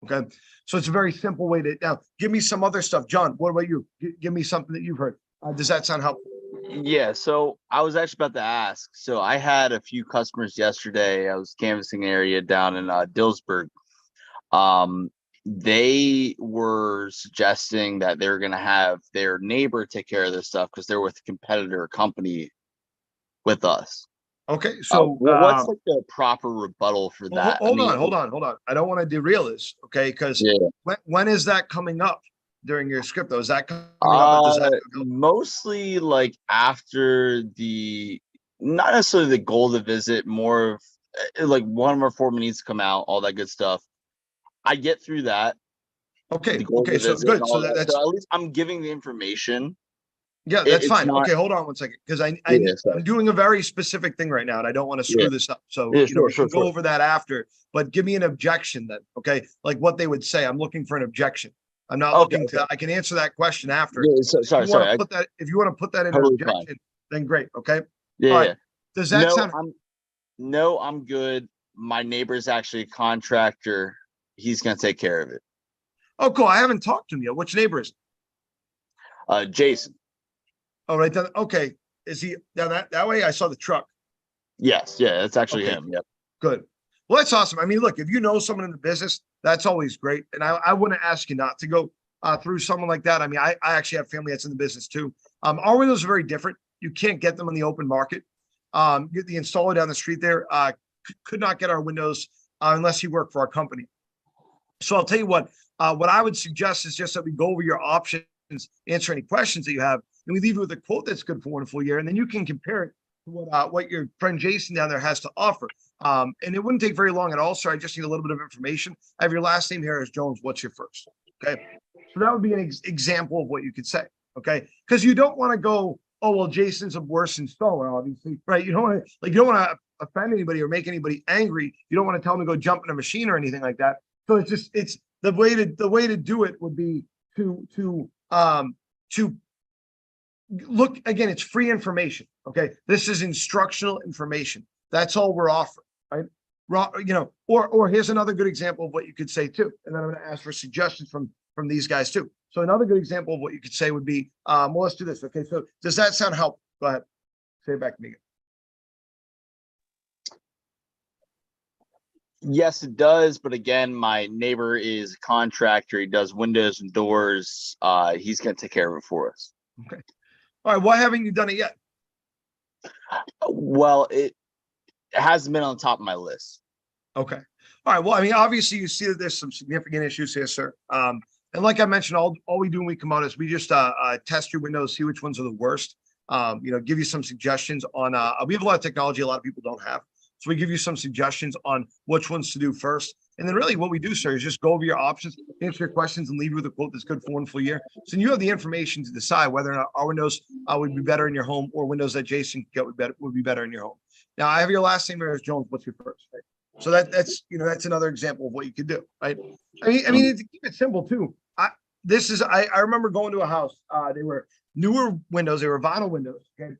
Okay. So it's a very simple way to, now give me some other stuff. John, what about you? Give me something that you've heard. Does that sound helpful? Yeah, so I was actually about to ask. So I had a few customers yesterday. I was canvassing an area down in Dillsburg. They were suggesting that they're going to have their neighbor take care of this stuff because they're with a competitor company with us. Okay, so what's like the proper rebuttal for well, that? hold on. I don't want to derail this, okay? Because when is that coming up during your script? Though, is that coming up? Does that mostly like after not necessarily the goal of the visit, more of like one of our foremen needs to come out, all that good stuff. I get through that. Okay. Okay. So good. So that's so at least I'm giving the information. Yeah, that's fine. Not, okay, hold on one second, because I'm doing a very specific thing right now, and I don't want to screw this up. So we can go over that after. But give me an objection then, okay? Like what they would say. I'm looking for an objection. I'm not looking to. I can answer that question after. Yeah, sorry. If you want to put that in an objection, fine. Then great. Okay. Yeah. All right. Does that sound? I'm good. My neighbor's actually a contractor. He's gonna take care of it. Oh, cool. I haven't talked to him yet. Which neighbor is it? Jason. Oh, right then. Okay. Is he down that way? I saw the truck. Yes. Yeah, it's actually him. Yep. Good. Well, that's awesome. I mean, look, if you know someone in the business, that's always great. And I wouldn't ask you not to go through someone like that. I mean, I actually have family that's in the business too. Our windows are very different. You can't get them on the open market. The installer down the street there could not get our windows unless he worked for our company. So I'll tell you what I would suggest is just that we go over your options, answer any questions that you have, and we leave you with a quote that's good for 1 full year, and then you can compare it to what your friend Jason down there has to offer. And it wouldn't take very long at all, sir. I just need a little bit of information. I have your last name here as Jones. What's your first? Okay. So that would be an example of what you could say. Okay. Because you don't want to go, oh, well, Jason's a worse installer, obviously, right? You don't want to offend anybody or make anybody angry. You don't want to tell them to go jump in a machine or anything like that. So it's the way to do it would be to look again. It's free information. Okay, this is instructional information. That's all we're offering, right? Or here's another good example of what you could say too. And then I'm going to ask for suggestions from these guys too. So another good example of what you could say would be, well, let's do this. Okay, so does that sound helpful? Go ahead, say it back to me again. Yes, it does. But again, my neighbor is a contractor. He does windows and doors. He's going to take care of it for us. Okay. All right. Why haven't you done it yet? Well, it hasn't been on the top of my list. Okay. All right. Well, I mean, obviously you see that there's some significant issues here, sir. And like I mentioned, all we do when we come out is we just test your windows, see which ones are the worst. Give you some suggestions on, we have a lot of technology a lot of people don't have. So we give you some suggestions on which ones to do first. And then really what we do, sir, is just go over your options, answer your questions, and leave you with a quote that's good for 1 full year. So you have the information to decide whether or not our windows would be better in your home or windows that Jason could get would be better in your home. Now, I have your last name here as Jones. What's your first? Right? So that's another example of what you could do, right? I mean, to keep it simple too. I remember going to a house. They were newer windows. They were vinyl windows. Okay.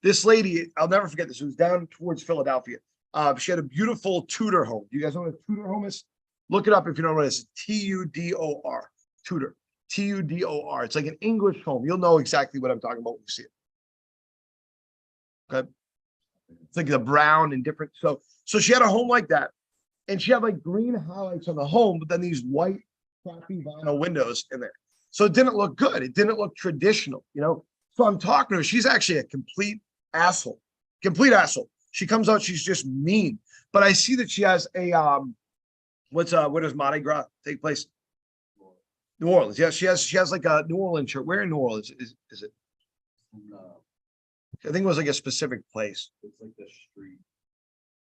This lady, I'll never forget this. It was down towards Philadelphia. She had a beautiful Tudor home. Do you guys know what a Tudor home is? Look it up if you know what it is. Tudor. Tudor. Tudor. It's like an English home. You'll know exactly what I'm talking about when you see it. Okay. It's like the brown and different. So she had a home like that, and she had like green highlights on the home, but then these white crappy vinyl windows in there. So it didn't look good. It didn't look traditional, So I'm talking to her. She's actually a complete asshole. Complete asshole. She comes out, she's just mean. But I see that she has a where does Mardi Gras take place? New Orleans. Yeah, she has like a New Orleans shirt. Where in New Orleans is it? I think it was like a specific place. It's like the street.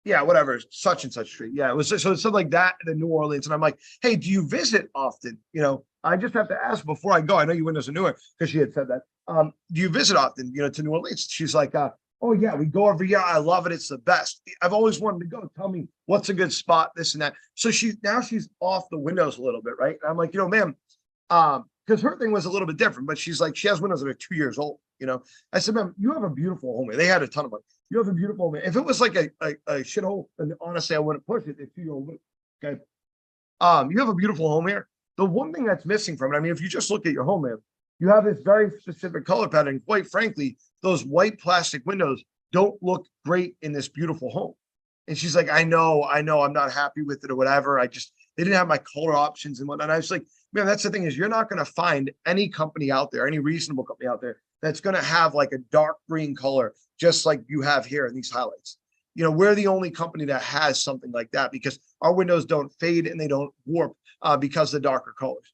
Yeah, whatever, such and such street. Yeah, it was so it's something like that in New Orleans. And I'm like, hey, do you visit often? You know, I just have to ask before I go. I know you went as a newer because she had said that. Do you visit often, you know, to New Orleans? She's like, oh yeah, we go every year. I love it. It's the best. I've always wanted to go. Tell me what's a good spot, this and that. So she's off the windows a little bit, right? And I'm like, you know, ma'am, because her thing was a little bit different, but she's like, she has windows that are 2 years old. You know, I said, ma'am, you have a beautiful home. They had a ton of money. You have a beautiful home. If it was like a shithole, then honestly, I wouldn't push it. It's 2 year old. Okay. You have a beautiful home here. The one thing that's missing from it, I mean, if you just look at your home, man, you have this very specific color pattern. Quite frankly, those white plastic windows don't look great in this beautiful home. And she's like, I know, I'm not happy with it or whatever. They didn't have my color options and whatnot. And I was like, man, that's the thing is you're not going to find any company out there, any reasonable company out there that's going to have like a dark green color, just like you have here in these highlights. You know, we're the only company that has something like that because our windows don't fade and they don't warp because of the darker colors.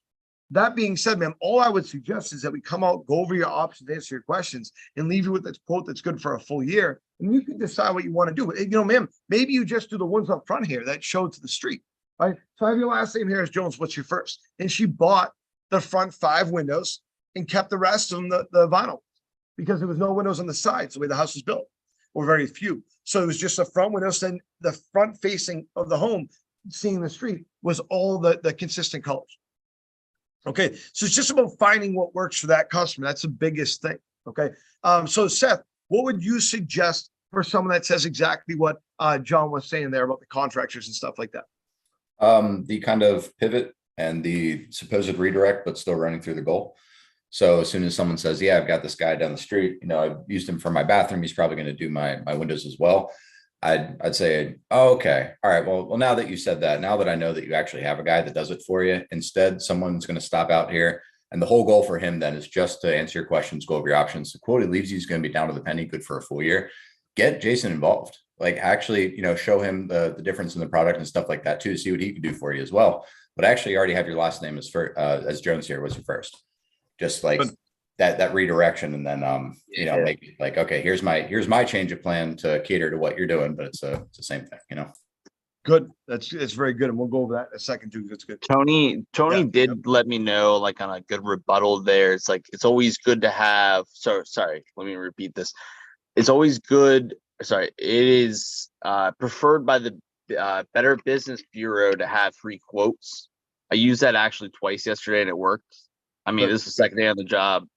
That being said, ma'am, all I would suggest is that we come out, go over your options, answer your questions, and leave you with this quote that's good for a full year. And you can decide what you want to do. You know, ma'am, maybe you just do the ones up front here that show to the street. Right. So I have your last name here is Jones. What's your first? And she bought the front 5 windows and kept the rest of them the vinyl because there was no windows on the sides the way the house was built, or very few. So it was just the front windows. Then the front facing of the home, seeing the street, was all the consistent colors. Okay, so it's just about finding what works for that customer. That's the biggest thing. Okay, so Seth, what would you suggest for someone that says exactly what John was saying there about the contractors and stuff like that? The kind of pivot and the supposed redirect, but still running through the goal. So as soon as someone says, yeah, I've got this guy down the street, you know, I've used him for my bathroom, he's probably going to do my windows as well. I'd say, oh, okay. All right. Well, now that you said that, now that I know that you actually have a guy that does it for you, instead, someone's going to stop out here. And the whole goal for him then is just to answer your questions, go over your options. The quote he leaves you is going to be down to the penny, good for a full year. Get Jason involved. Like actually, you know, show him the difference in the product and stuff like that too, see what he can do for you as well. But actually you already have your last name as Jones here was your first. Just like that redirection, and then you know, make it like, okay, here's my change of plan to cater to what you're doing, but it's the same thing, you know. Good. It's very good, and we'll go over that in a second too. That's good. Tony did let me know, like, on a good rebuttal there. It's like, it's always good to have. So sorry, let me repeat this. It's always good. Sorry, it is preferred by the Better Business Bureau to have free quotes. I used that actually twice yesterday, and it worked. I mean, this is the second day on the job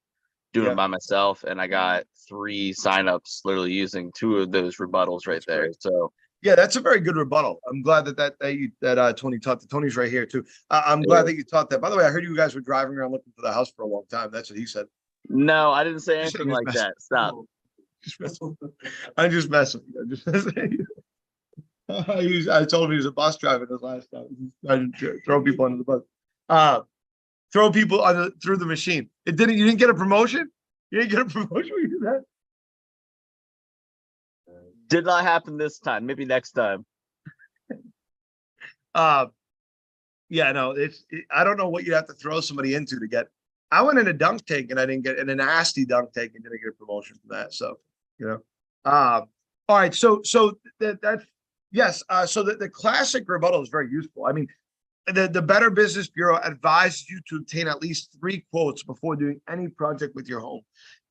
doing it by myself, and I got 3 signups literally using 2 of those rebuttals right there. Great. So yeah, that's a very good rebuttal. I'm glad that Tony taught that. Tony's right here too. I'm glad that you taught that. By the way, I heard you guys were driving around looking for the house for a long time. That's what he said. No, I didn't say anything like that. Stop. I'm just messing with you. I told him he was a bus driver this last time. I didn't throw people under the bus. Throw people through the machine. You didn't get a promotion? You didn't get a promotion when you did that? Did not happen this time. Maybe next time. Yeah, no, I don't know what you'd have to throw somebody into to get. I went in a dunk tank and I didn't get in a nasty dunk tank and didn't get a promotion from that. So, you know, all right. So that's yes. So the classic rebuttal is very useful. I mean, the Better Business Bureau advises you to obtain at least 3 quotes before doing any project with your home.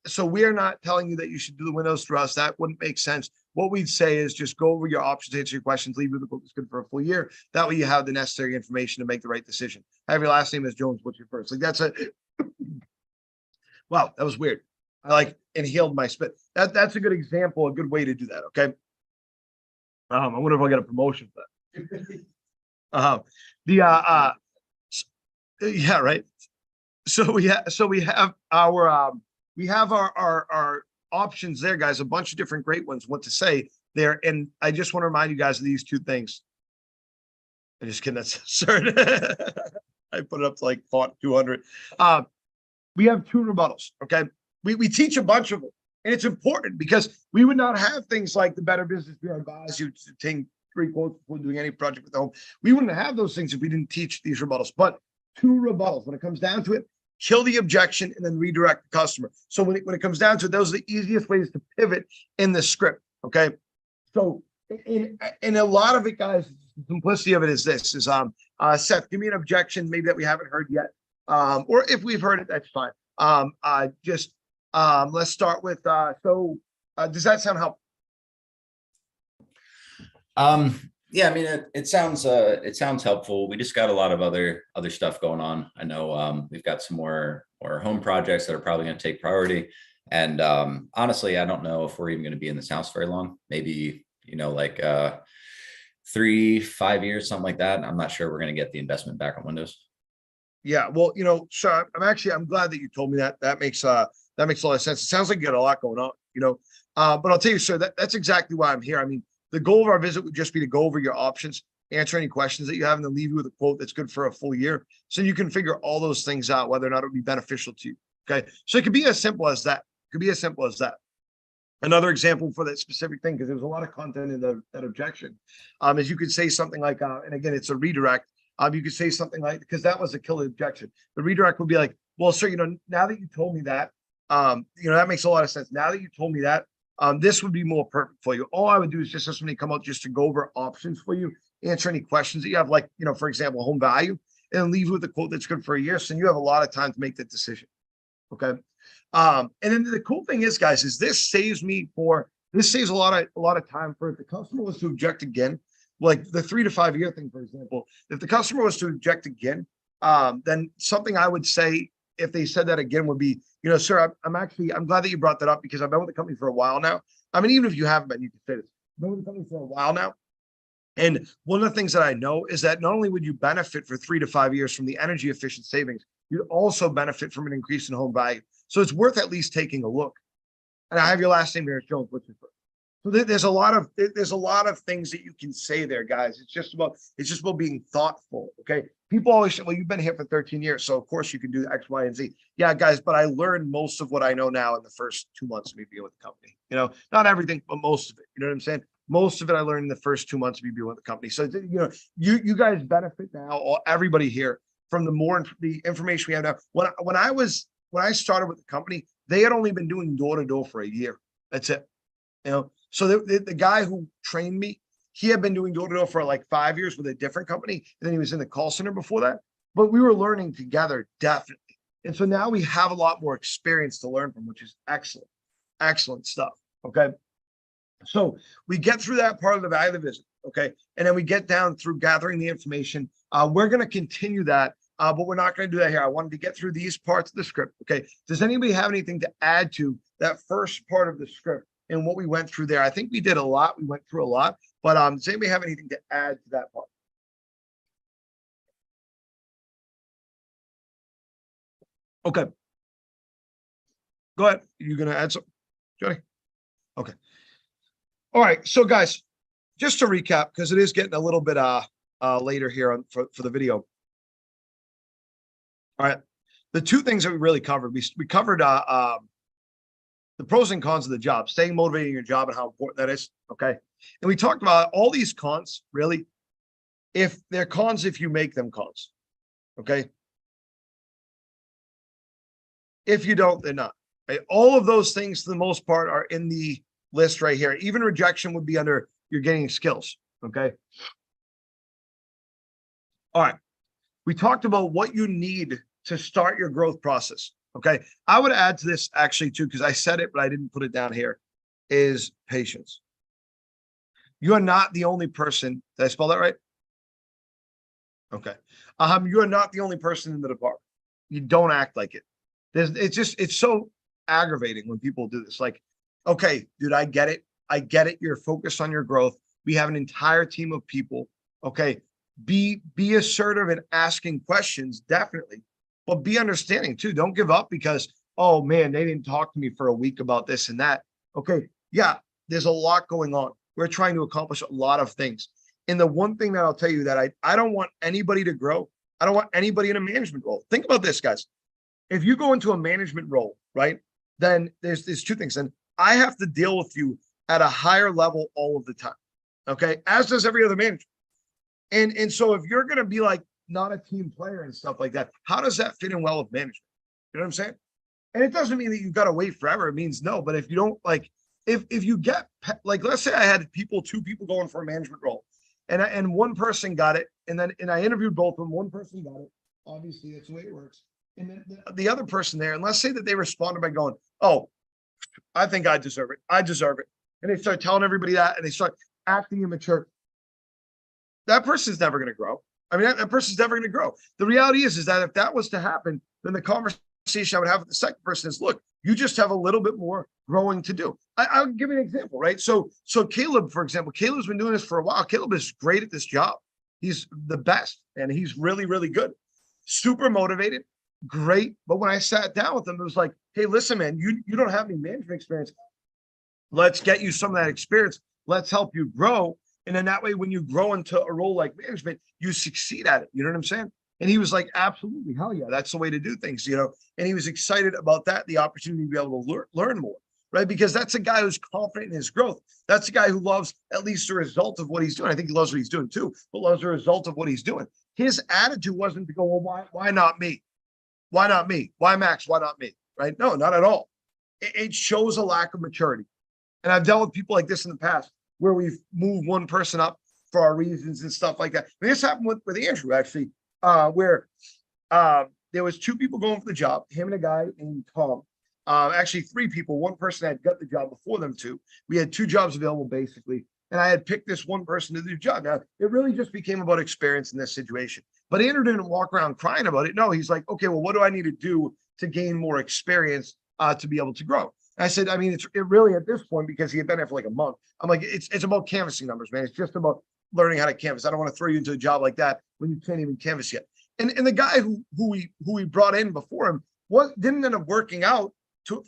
So we are not telling you that you should do the windows for us. That wouldn't make sense. What we'd say is just go over your options, answer your questions, leave with the quote that's good for a full year. That way you have the necessary information to make the right decision. Have your last name is Jones. What's your first? Like that's it. Wow, that was weird. I like inhaled my spit. That's a good example, a good way to do that. Okay. I wonder if I'll get a promotion for that. Yeah, right. So we have our options there, guys, a bunch of different great ones, what to say there. And I just want to remind you guys of these 2 things. I'm just kidding. That's absurd. I put it up to like 200. We have 2 rebuttals. Okay. We teach a bunch of them. And it's important because we would not have things like the Better Business Bureau advise you to take 3 quotes before doing any project with the home. We wouldn't have those things if we didn't teach these rebuttals. But 2 rebuttals, when it comes down to it, kill the objection and then redirect the customer. So when it comes down to it, those are the easiest ways to pivot in the script. Okay. So in a lot of it, guys, the simplicity of it is this: is Seth, give me an objection maybe that we haven't heard yet, or if we've heard it, that's fine. Let's start with does that sound helpful? Yeah, I mean, it sounds helpful. We just got a lot of other stuff going on. I know we've got some more home projects that are probably going to take priority. And honestly, I don't know if we're even going to be in this house very long. Maybe, like 3-5 years, something like that. I'm not sure we're going to get the investment back on Windows. Yeah, well, so I'm glad that you told me that. That makes a lot of sense. It sounds like you got a lot going on, but I'll tell you, sir, that's exactly why I'm here. I mean, the goal of our visit would just be to go over your options, answer any questions that you have, and then leave you with a quote that's good for a full year. So you can figure all those things out, whether or not it would be beneficial to you. Okay. So it could be as simple as that. Another example for that specific thing, because there's a lot of content in that objection, is you could say something like, and again, it's a redirect. You could say something like, because that was a killer objection. The redirect would be like, well, sir, now that you told me that, that makes a lot of sense. Now that you told me that, this would be more perfect for you. All I would do is just have somebody come out just to go over options for you, answer any questions that you have, like, for example, home value, and leave you with a quote that's good for a year. So you have a lot of time to make that decision. Okay. And then the cool thing is, guys, is this saves a lot of time for if the customer was to object again, like the 3 to 5 year thing, for example. If the customer was to object again, then something I would say if they said that again would be, sir, I'm glad that you brought that up because I've been with the company for a while now. I mean, even if you haven't been, you can say this. I've been with the company for a while now. And one of the things that I know is that not only would you benefit for 3 to 5 years from the energy efficient savings, you'd also benefit from an increase in home value. So it's worth at least taking a look. And I have your last name here, Jones. What's your first? So there's a lot of things that you can say there, guys. It's just about being thoughtful. Okay. People always say, well, you've been here for 13 years. So of course you can do X, Y, and Z. Yeah, guys, but I learned most of what I know now in the first 2 months of me being with the company. Not everything, but most of it. You know what I'm saying? Most of it I learned in the first 2 months of me being with the company. So, you guys benefit now, or everybody here, from the information we have now. When I started with the company, they had only been doing door-to-door for a year. That's it. So the guy who trained me, he had been doing door-to-door for like 5 years with a different company. And then he was in the call center before that. But we were learning together, definitely. And so now we have a lot more experience to learn from, which is excellent. Excellent stuff. Okay. So we get through that part of the value of the visit. Okay. And then we get down through gathering the information. We're going to continue that. But we're not going to do that here. I wanted to get through these parts of the script. Okay. Does anybody have anything to add to that first part of the script and what we went through there? I think we did a lot. We went through a lot, but does anybody have anything to add to that part? Okay. Go ahead. You're going to add something, Johnny? Okay. All right. So guys, just to recap, because it is getting a little bit later here for the video. All right. The 2 things that we really covered, we covered the pros and cons of the job, staying motivated in your job and how important that is. Okay. And we talked about all these cons, really, if they're cons, if you make them cons. Okay. If you don't, they're not. Right? All of those things, for the most part, are in the list right here. Even rejection would be under you're getting skills. Okay. All right. We talked about what you need to start your growth process. Okay. I would add to this actually too, because I said it, but I didn't put it down here, is patience. You are not the only person. Did I spell that right? Okay. You are not the only person in the department. You don't act like it. It's so aggravating when people do this. Like, okay, dude, I get it. I get it. You're focused on your growth. We have an entire team of people. Okay. Be assertive in asking questions, definitely, but be understanding too. Don't give up because, oh man, they didn't talk to me for a week about this and that. Okay. Yeah. There's a lot going on. We're trying to accomplish a lot of things. And the one thing that I'll tell you that I don't want anybody to grow. I don't want anybody in a management role. Think about this, guys. If you go into a management role, right? then there's two things. And I have to deal with you at a higher level all of the time. Okay. As does every other manager. And so if you're going to be like not a team player and stuff like that, how does that fit in well with management? You know what I'm saying? And it doesn't mean that you've got to wait forever. It means no. But if you don't like, if you get like, let's say I had two people going for a management role, and one person got it, and I interviewed both of them. One person got it. Obviously, that's the way it works. And then the other person there, and let's say that they responded by going, "Oh, I think I deserve it. I deserve it," and they start telling everybody that, and they start acting immature. That person's never going to grow. I mean, that person's never going to grow. The reality is that if that was to happen, then the conversation I would have with the second person is, look, you just have a little bit more growing to do. I'll give you an example, right? So Caleb, for example, Caleb's been doing this for a while. Caleb is great at this job. He's the best, and he's really, really good. Super motivated, great. But when I sat down with him, it was like, hey, listen, man, you don't have any management experience. Let's get you some of that experience. Let's help you grow. And then that way, when you grow into a role like management, you succeed at it. You know what I'm saying? And he was like, absolutely, hell yeah, that's the way to do things, you know? And he was excited about that, the opportunity to be able to learn more, right? Because that's a guy who's confident in his growth. That's a guy who loves at least the result of what he's doing. I think he loves what he's doing too, but loves the result of what he's doing. His attitude wasn't to go, well, why not me? Why not me? Why Max? Why not me? Right? No, not at all. It shows a lack of maturity. And I've dealt with people like this in the past where we've moved one person up for our reasons and stuff like that. I mean, this happened with Andrew, actually, where there was two people going for the job, him and a guy named Tom. Actually, three people. One person had got the job before them two. We had two jobs available, basically. And I had picked this one person to do the job. Now, it really just became about experience in this situation. But Andrew didn't walk around crying about it. No, he's like, okay, well, what do I need to do to gain more experience to be able to grow? I said, I mean, it really at this point, because he had been there for like a month. I'm like, it's about canvassing numbers, man. It's just about learning how to canvas. I don't want to throw you into a job like that when you can't even canvas yet. And the guy who we brought in before him didn't end up working out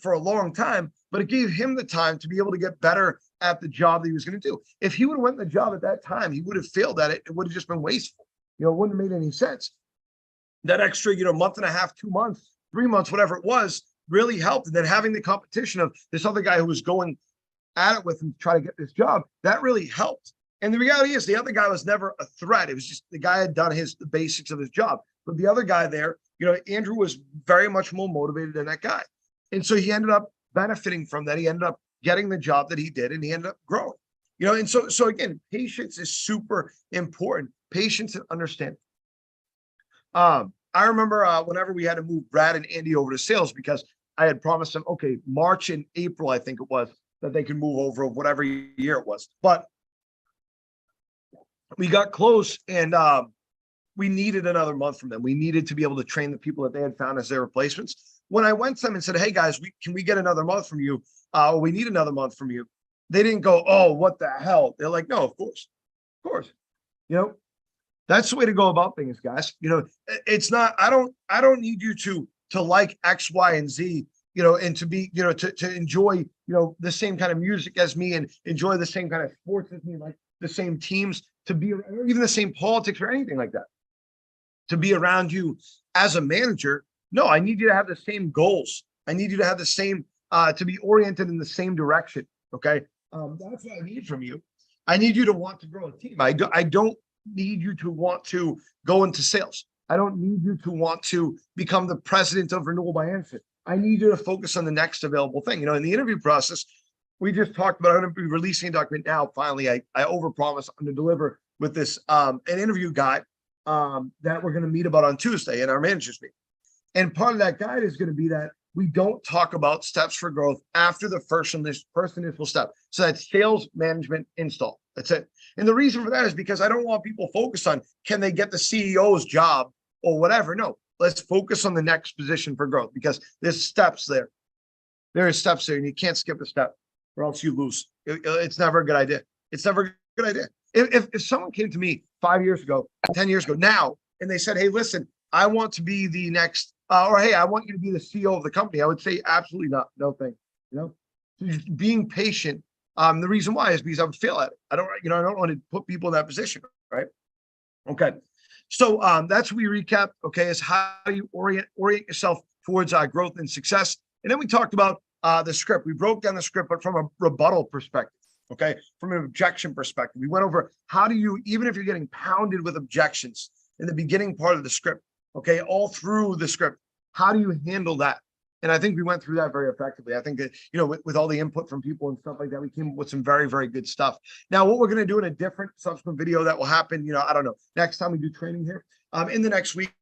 for a long time, but it gave him the time to be able to get better at the job that he was going to do. If he would have went in the job at that time, he would have failed at it. It would have just been wasteful. You know, it wouldn't have made any sense. That extra, month and a half, 2 months, 3 months, whatever it was, really helped. And then having the competition of this other guy who was going at it with him to try to get this job, that really helped. And the reality is the other guy was never a threat. It was just the guy had done the basics of his job. But the other guy there, Andrew was very much more motivated than that guy. And so he ended up benefiting from that. He ended up getting the job that he did, and he ended up growing. And so again, patience is super important. Patience and understanding. I remember whenever we had to move Brad and Andy over to sales, because I had promised them, okay, March and April, I think it was, that they could move over of whatever year it was. But we got close, and we needed another month from them. We needed to be able to train the people that they had found as their replacements. When I went to them and said, hey guys, can we get another month from you? We need another month from you. They didn't go, oh, what the hell? They're like, no, of course. That's the way to go about things, guys. It's not, I don't need you to like X, Y, and Z, and to be, to enjoy, the same kind of music as me and enjoy the same kind of sports as me, like the same teams, to be, or even the same politics or anything like that. To be around you as a manager, no, I need you to have the same goals. I need you to have the same, to be oriented in the same direction. Okay. That's what I need from you. I need you to want to grow a team. I don't need you to want to go into sales. I don't need you to want to become the president of Renewal by Answer. I need you to focus on the next available thing. In the interview process, we just talked about, I'm going to be releasing a document now. Finally, I overpromise I'm going to deliver with this, an interview guide that we're going to meet about on Tuesday in our managers meeting. And part of that guide is going to be that we don't talk about steps for growth after the first initial step. So that's sales, management, install. That's it. And the reason for that is because I don't want people focused on, can they get the CEO's job or whatever? No, let's focus on the next position for growth, because there's steps there. There are steps there, and you can't skip a step or else you lose. It's never a good idea. It's never a good idea. If someone came to me 5 years ago, 10 years ago now, and they said, hey, listen, I want to be the next, or hey, I want you to be the CEO of the company, I would say absolutely not. No thing. Just being patient. The reason why is because I would fail at it. I don't want to put people in that position, right? Okay. So that's what we recap. Okay, is how do you orient yourself towards growth and success. And then we talked about the script. We broke down the script, but from a rebuttal perspective. Okay. From an objection perspective, we went over how do you, even if you're getting pounded with objections in the beginning part of the script, okay, all through the script, how do you handle that? And I think we went through that very effectively. I think that, you know, with all the input from people and stuff like that, we came up with some very, very good stuff. Now, what we're going to do in a different subsequent video that will happen, you know, I don't know, next time we do training here, in the next week,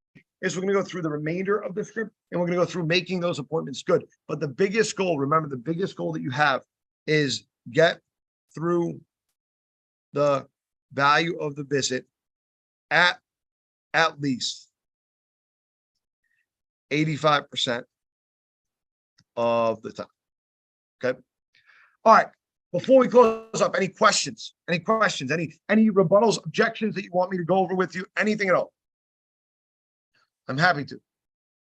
is we're going to go through the remainder of the script and we're going to go through making those appointments good. But the biggest goal, remember, the biggest goal that you have is get through the value of the visit at least 85% of the time. Okay. All right. Before we close up, any questions, any rebuttals, objections that you want me to go over with you, anything at all? I'm happy to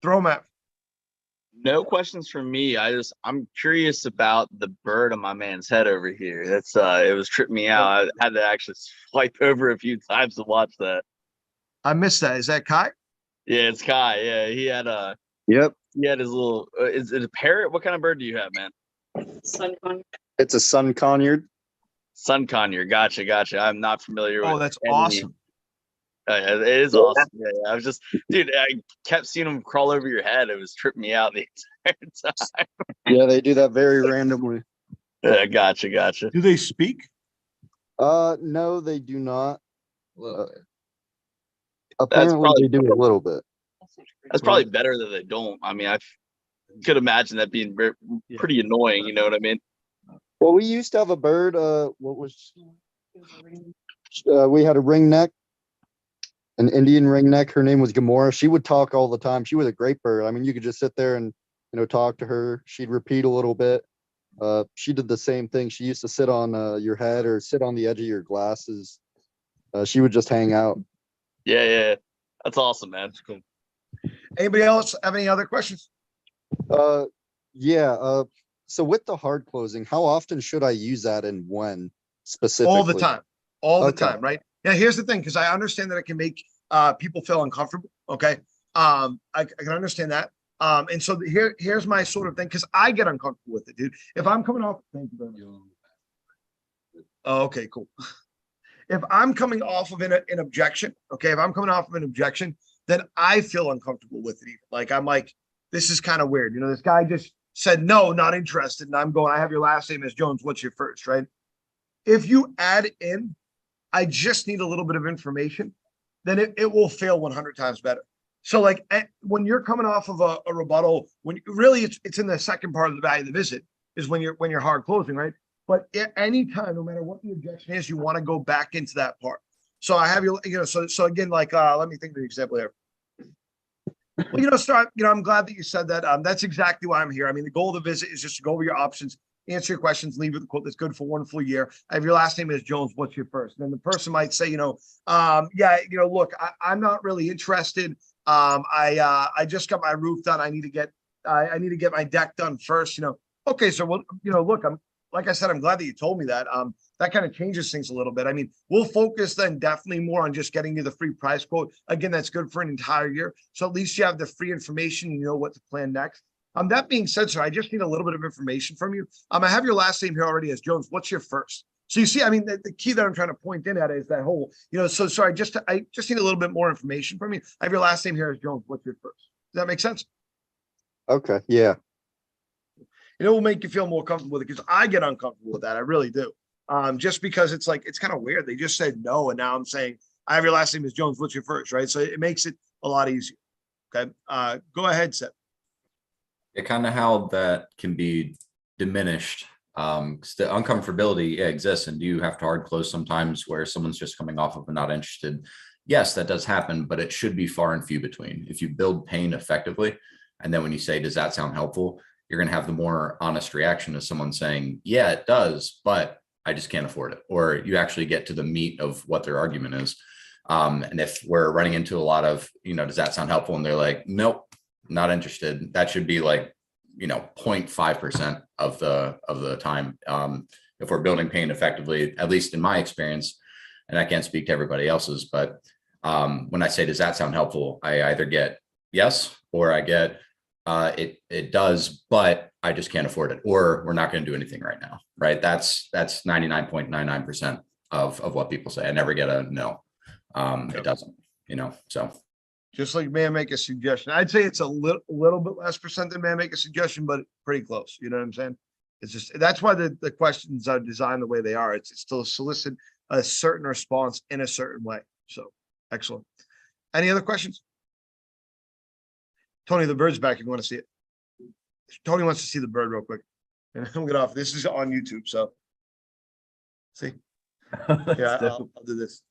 throw them at. No questions from me. I'm curious about the bird on my man's head over here. That's it was tripping me out. I had to actually swipe over a few times to watch that. I missed that. Is that Kai? Yeah, it's Kai. Yeah, he had Yep, he had his little. Is it a parrot? What kind of bird do you have, man? Sun conure. it's a sun conure. Sun conure. Gotcha. I'm not familiar with. Oh, that's any- awesome. It is awesome. Yeah, I was just, dude. I kept seeing him crawl over your head. It was tripping me out the entire time. Yeah, they do that very randomly. Gotcha. Do they speak? No, they do not. Look, Apparently, probably- they do a little bit. That's probably better that they don't. I mean, I could imagine that being pretty annoying. You know what I mean? Well, we used to have a bird. We had a ringneck, an Indian ringneck. Her name was Gamora. She would talk all the time. She was a great bird. I mean, you could just sit there and, you know, talk to her. She'd repeat a little bit. She did the same thing. She used to sit on your head or sit on the edge of your glasses. She would just hang out. Yeah. That's awesome, man. It's cool. Anybody else have any other questions? Yeah. So with the hard closing, how often should I use that and when specifically? All the time. All the Okay. time, right? Yeah, here's the thing, because I understand that it can make people feel uncomfortable. Okay. I can understand that. And so here's my sort of thing, because I get uncomfortable with it, dude. If I'm coming off, thank you very much. Oh, okay, cool. If I'm coming off of an objection, okay, if I'm coming off of an objection, then I feel uncomfortable with it. Even. Like, I'm like, this is kind of weird. You know, this guy just said, no, not interested. And I'm going, I have your last name as Jones. What's your first, right? If you add in, I just need a little bit of information, then it will fail 100 times better. So like when you're coming off of a rebuttal, when really it's in the second part of the value of the visit is when you're hard closing, right? But at any time, no matter what the objection is, you want to go back into that part. So I have you know, so again, like let me think of the example here. Well, you know, I'm glad that you said that. That's exactly why I'm here. I mean, the goal of the visit is just to go over your options, answer your questions, leave with a quote that's good for one full year. I have your last name is Jones. What's your first? And then the person might say, yeah, look, I'm not really interested. I just got my roof done. I need to get my deck done first. Okay, so look, like I said, I'm glad that you told me that. That kind of changes things a little bit. I mean, we'll focus then definitely more on just getting you the free price quote. Again, that's good for an entire year. So at least you have the free information, you know what to plan next. That being said, sir, I just need a little bit of information from you. I have your last name here already as Jones. What's your first? So you see, I mean, the key that I'm trying to point in at is that whole, so sorry, I just need a little bit more information from you. I have your last name here as Jones. What's your first? Does that make sense? Okay. Yeah. It will make you feel more comfortable with it, because I get uncomfortable with that. I really do. Just because it's like, it's kind of weird. They just said no. And now I'm saying, I have your last name is Jones. What's your first? Right. So it makes it a lot easier. Okay. Go ahead, Seth. Yeah, kind of how that can be diminished. 'Cause the uncomfortability exists, and you have to hard close sometimes where someone's just coming off of a not interested. Yes, that does happen, but it should be far and few between. If you build pain effectively, and then when you say, does that sound helpful? You're going to have the more honest reaction of someone saying, yeah, it does, but I just can't afford it. Or you actually get to the meat of what their argument is. And if we're running into a lot of, does that sound helpful? And they're like, nope, not interested. That should be like, 0.5% of the time. If we're building pain effectively, at least in my experience, and I can't speak to everybody else's, but when I say, does that sound helpful? I either get yes, or I get, it does, but I just can't afford it, or we're not going to do anything right now. Right. That's 99.99% of what people say. I never get a no. It doesn't, so. Just like may I make a suggestion? I'd say it's a little bit less percent than may I make a suggestion, but pretty close. You know what I'm saying? It's just, that's why the questions are designed the way they are. It's to solicit a certain response in a certain way. So excellent. Any other questions? Tony, the bird's back. If you want to see it. Tony wants to see the bird real quick. And we'll get off. This is on YouTube. So see, yeah, I'll do this.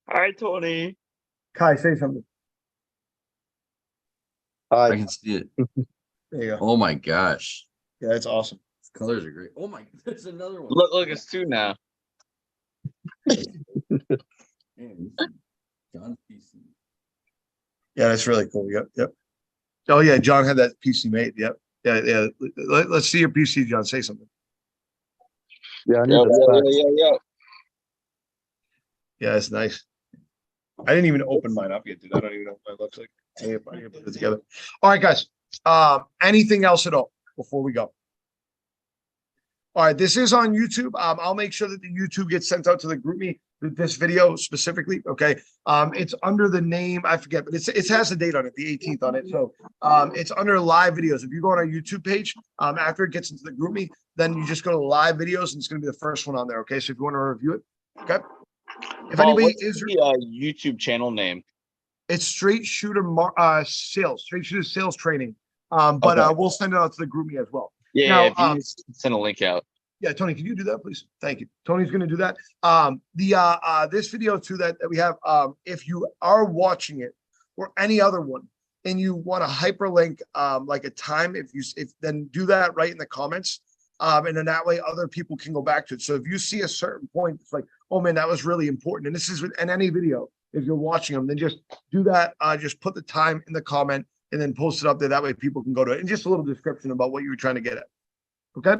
Hi, Tony. Kai, say something. I Hi. can see it. There you go. Oh my gosh. Yeah, it's awesome. These colors are great. Oh my, there's another one. Look, it's 2 now. Man, John's PC. Yeah, that's really cool. Yep. Oh yeah, John had that PC made. Yep. Yeah. Let's see your PC, John. Say something. Yeah, I need the specs. Yeah, it's nice. I didn't even open mine up yet, dude. I don't even know what it looks like. I need to put it together. All right, guys. Anything else at all before we go? All right, this is on YouTube. I'll make sure that the YouTube gets sent out to the GroupMe, this video specifically. Okay. It's under the name, I forget, but it has a date on it, the 18th on it. So it's under live videos. If you go on our YouTube page, after it gets into the GroupMe, then you just go to live videos and it's going to be the first one on there. Okay. So if you want to review it, okay. If Paul, anybody what's is, the YouTube channel name? it's Straight Shooter sales training. But Okay. we'll send it out to the GroupMe as well. Yeah, Now, if you just send a link out. Yeah, Tony, can you do that, please? Thank you. Tony's going to do that. This video too that we have, if you are watching it or any other one and you want to hyperlink like a time, if then do that right in the comments. And then that way other people can go back to it. So if you see a certain point, it's like, oh man, that was really important. And this is in any video, if you're watching them, then just do that. Just put the time in the comment and then post it up there. That way people can go to it. And just a little description about what you were trying to get at. Okay.